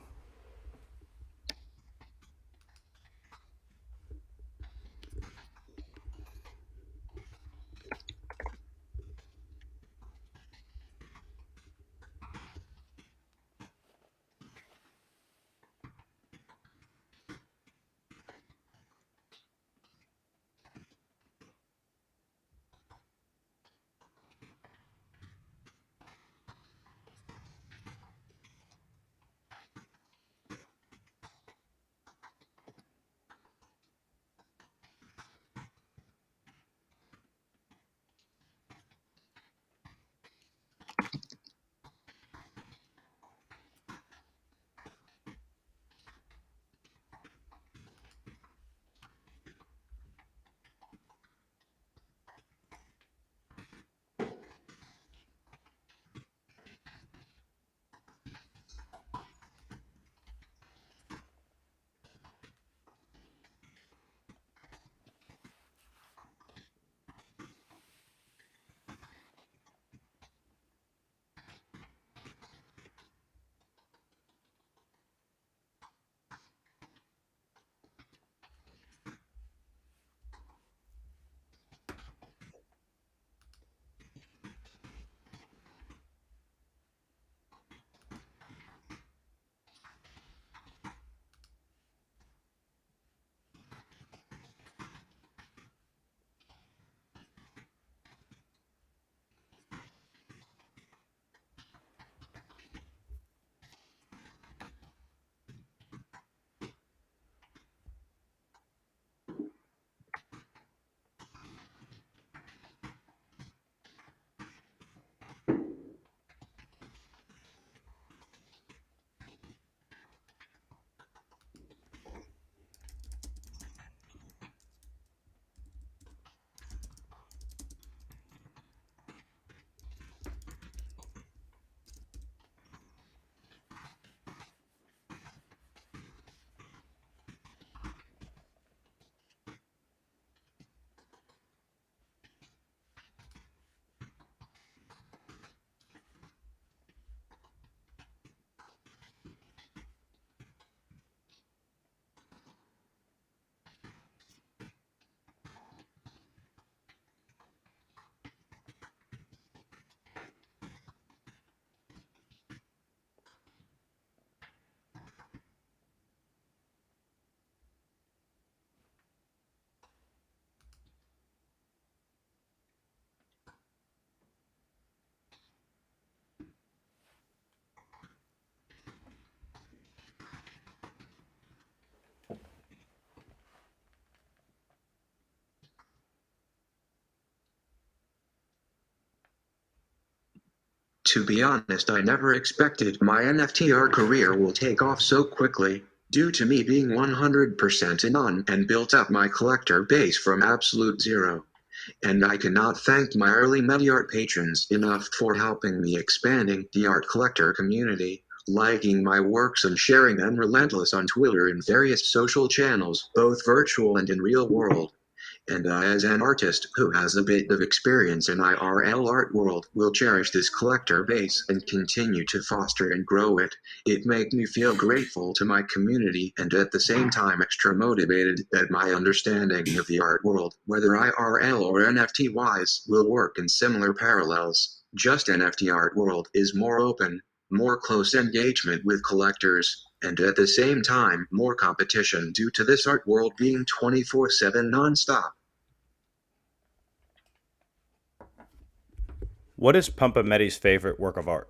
To be honest, I never expected my NFT art career will take off so quickly, due to me being 100% in on and built up my collector base from absolute zero. And I cannot thank my early MediArt patrons enough for helping me expanding the art collector community, liking my works and sharing them relentless on Twitter and various social channels, both virtual and in real world. And I, as an artist who has a bit of experience in IRL art world, will cherish this collector base and continue to foster and grow it. It makes me feel grateful to my community and at the same time extra motivated that my understanding of the art world, whether IRL or NFT wise, will work in similar parallels. Just NFT art world is more open, more close engagement with collectors, and at the same time more competition due to this art world being 24/7 nonstop. What is Pumpametti's favorite work of art?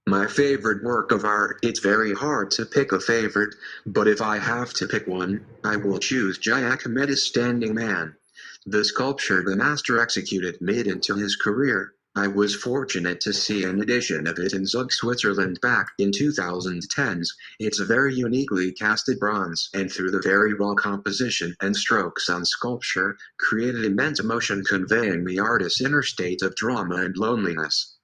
My favorite work of art, it's very hard to pick a favorite, but if I have to pick one, I will choose Giacometti's Standing Man. The sculpture the master executed made into his career. I was fortunate to see an edition of it in Zug, Switzerland back in 2010s. It's a very uniquely casted bronze, and through the very raw composition and strokes on sculpture, created immense emotion conveying the artist's inner state of drama and loneliness.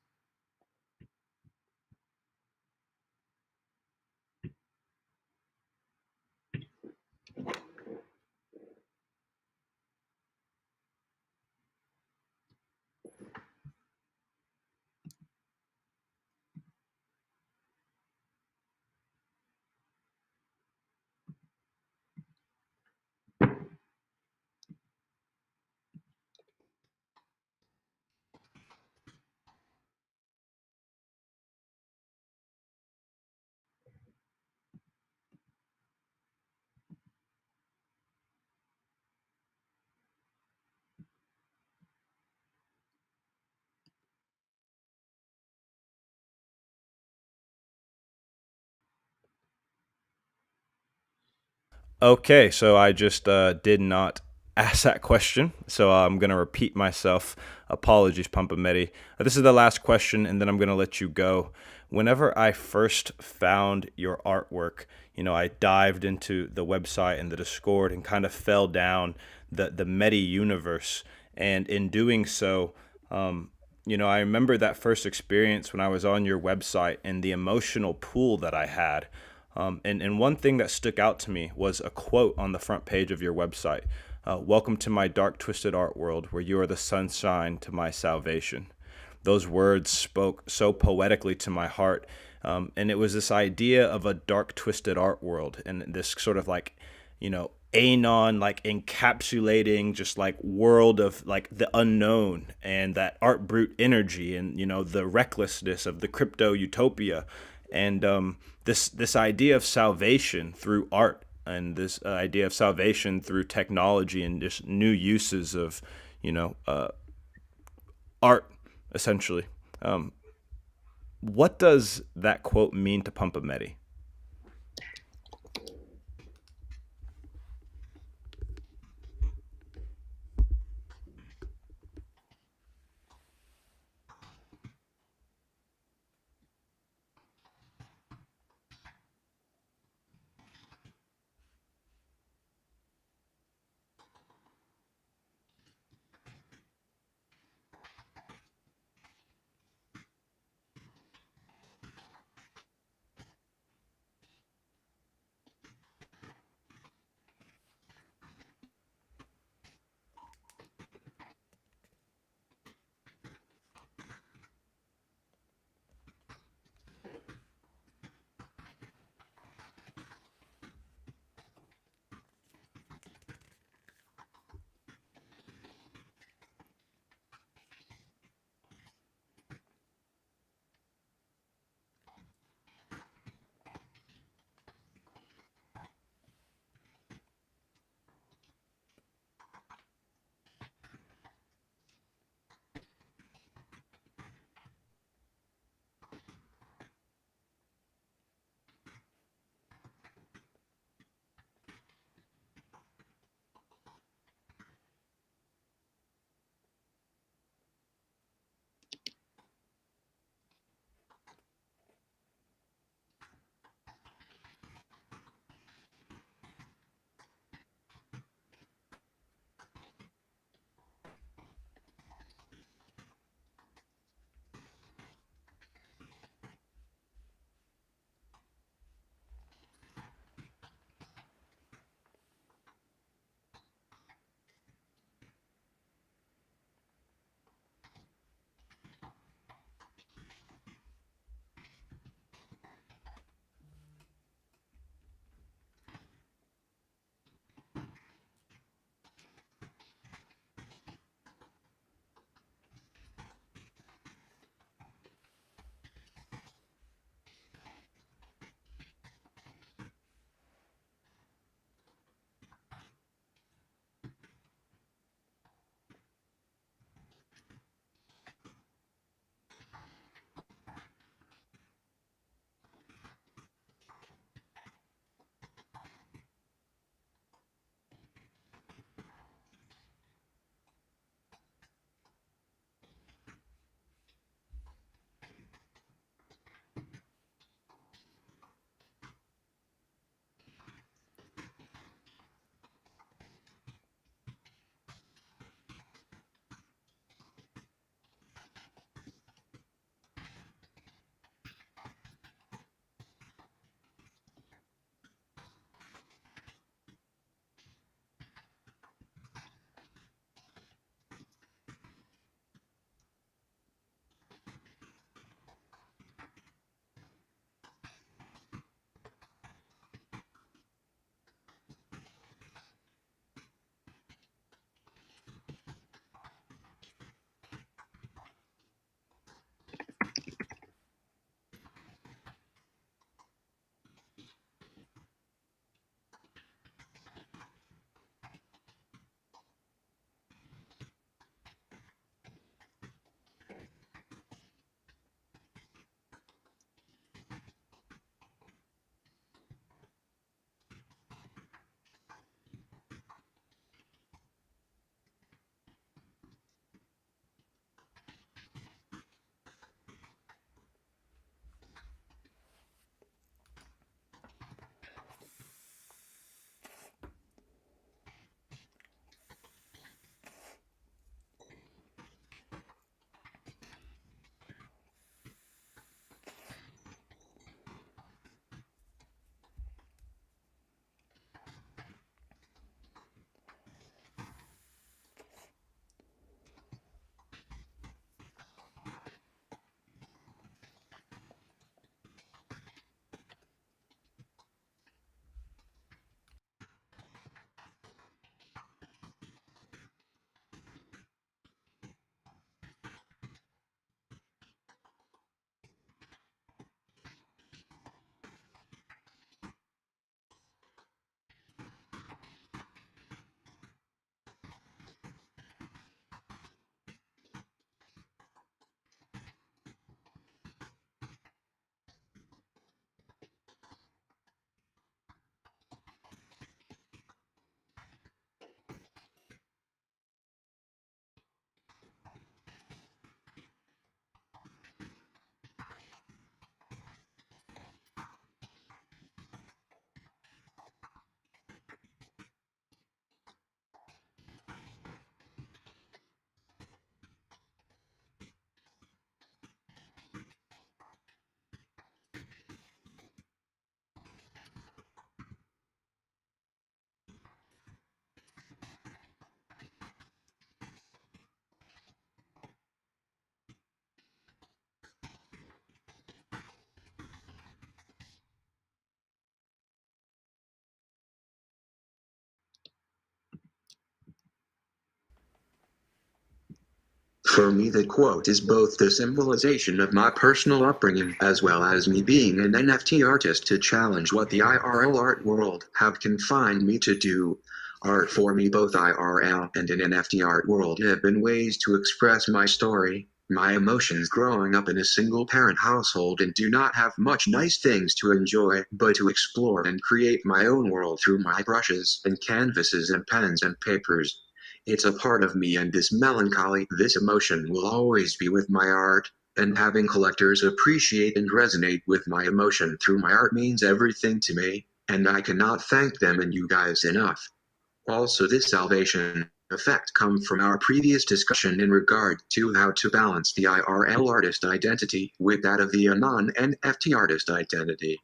Okay, so I just did not ask that question, so I'm going to repeat myself. Apologies, Pumpametti. This is the last question, and then I'm going to let you go. Whenever I first found your artwork, I dived into the website and the Discord and kind of fell down the Medi universe. And in doing so, I remember that first experience when I was on your website and the emotional pool that I had. And one thing that stuck out to me was a quote on the front page of your website. Welcome to my dark, twisted art world where you are the sunshine to my salvation. Those words spoke so poetically to my heart. And it was this idea of a dark, twisted art world, and this sort of like, anon, like encapsulating just like world of like the unknown and that art brute energy, and the recklessness of the crypto utopia, and this idea of salvation through art, and this idea of salvation through technology, and just new uses of you know art, essentially. What does that quote mean to Pumpametti? For me, the quote is both the symbolization of my personal upbringing as well as me being an NFT artist to challenge what the IRL art world have confined me to do. Art for me, both IRL and an NFT art world, have been ways to express my story, my emotions growing up in a single parent household and do not have much nice things to enjoy, but to explore and create my own world through my brushes and canvases and pens and papers. It's a part of me, and this melancholy, this emotion will always be with my art, and having collectors appreciate and resonate with my emotion through my art means everything to me, and I cannot thank them and you guys enough. Also, this salvation effect come from our previous discussion in regard to how to balance the IRL artist identity with that of the anon NFT artist identity.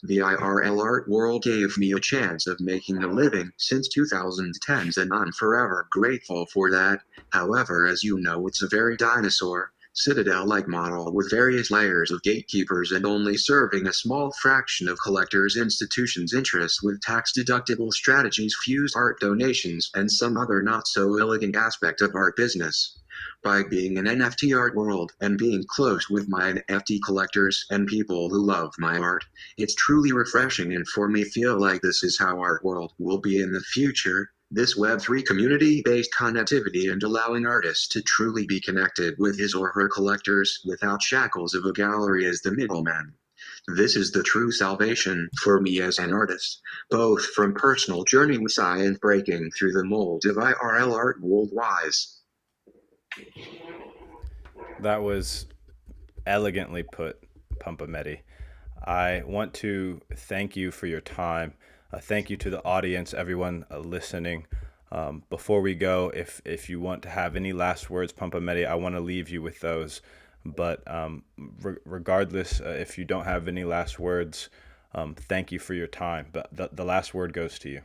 The IRL art world gave me a chance of making a living since 2010s and I'm forever grateful for that. However, as you know, it's a very dinosaur, citadel-like model with various layers of gatekeepers and only serving a small fraction of collectors' institutions' interests with tax-deductible strategies, fused art donations, and some other not-so-elegant aspect of art business. By being an NFT art world and being close with my NFT collectors and people who love my art, it's truly refreshing and for me feel like this is how art world will be in the future. This Web3 community-based connectivity and allowing artists to truly be connected with his or her collectors without shackles of a gallery as the middleman. This is the true salvation for me as an artist, both from personal journey with science breaking through the mold of IRL art worldwide. That was elegantly put, Pumpametti. I want to thank you for your time. Thank you to the audience, everyone listening. Before we go, if you want to have any last words, Pumpametti, I want to leave you with those. But regardless, if you don't have any last words, thank you for your time. But the last word goes to you.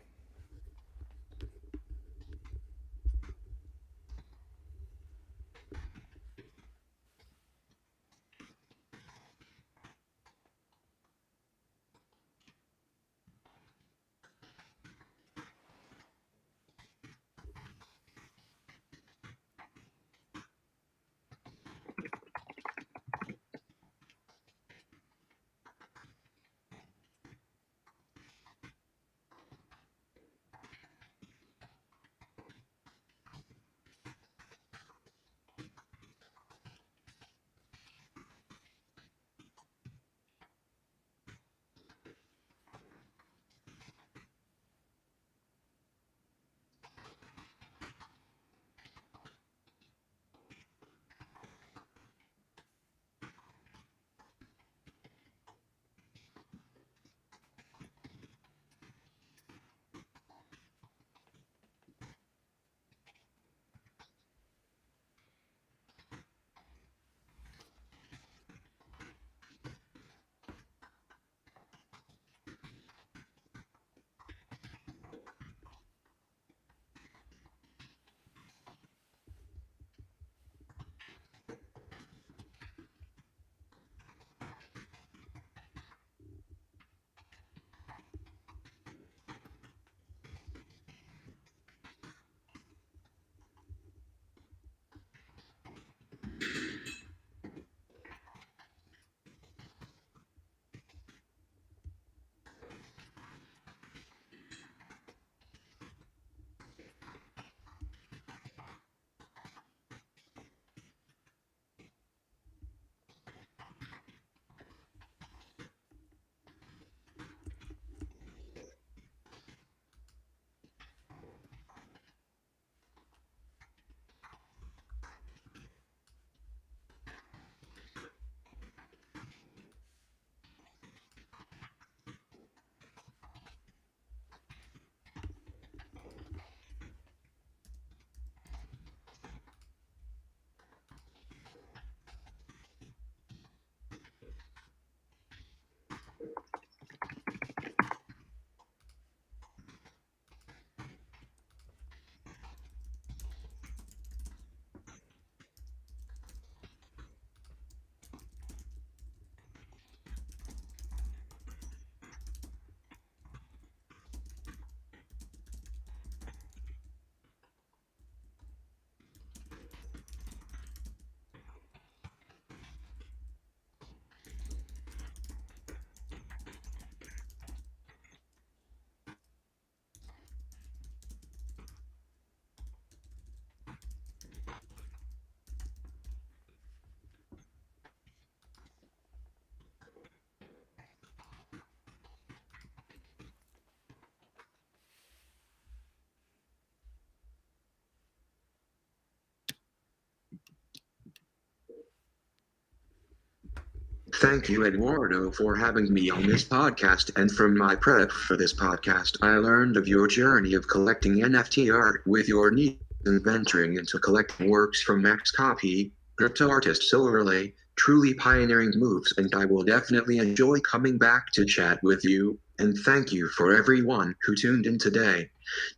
Thank you, Eduardo, for having me on this podcast. And from my prep for this podcast, I learned of your journey of collecting NFT art with your niche and venturing into collecting works from Max Copy, crypto artist Silverlay, truly pioneering moves. And I will definitely enjoy coming back to chat with you. And thank you for everyone who tuned in today.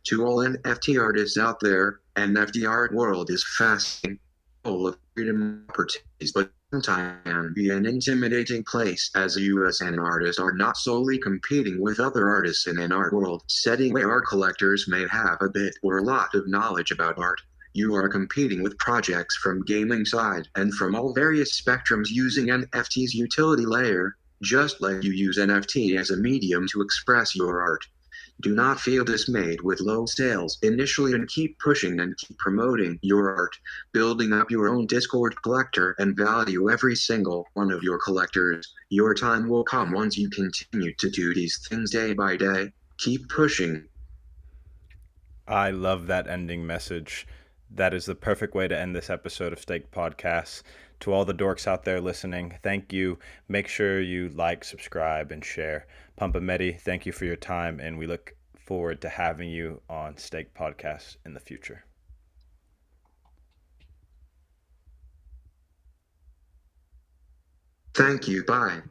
To all NFT artists out there, NFT art world is fascinating, full of freedom and opportunities, but sometimes can be an intimidating place, as you as an artist are not solely competing with other artists in an art world setting where art collectors may have a bit or a lot of knowledge about art. You are competing with projects from gaming side and from all various spectrums using NFT's utility layer, just like you use NFT as a medium to express your art. Do not feel dismayed with low sales initially and keep pushing and keep promoting your art, building up your own Discord collector and value every single one of your collectors. Your time will come once you continue to do these things day by day. Keep pushing. I love that ending message. That is the perfect way to end this episode of Stake Podcasts. To all the dorks out there listening, thank you. Make sure you like, subscribe, and share. Pumpametti, thank you for your time, and we look forward to having you on Stake Podcasts in the future. Thank you. Bye.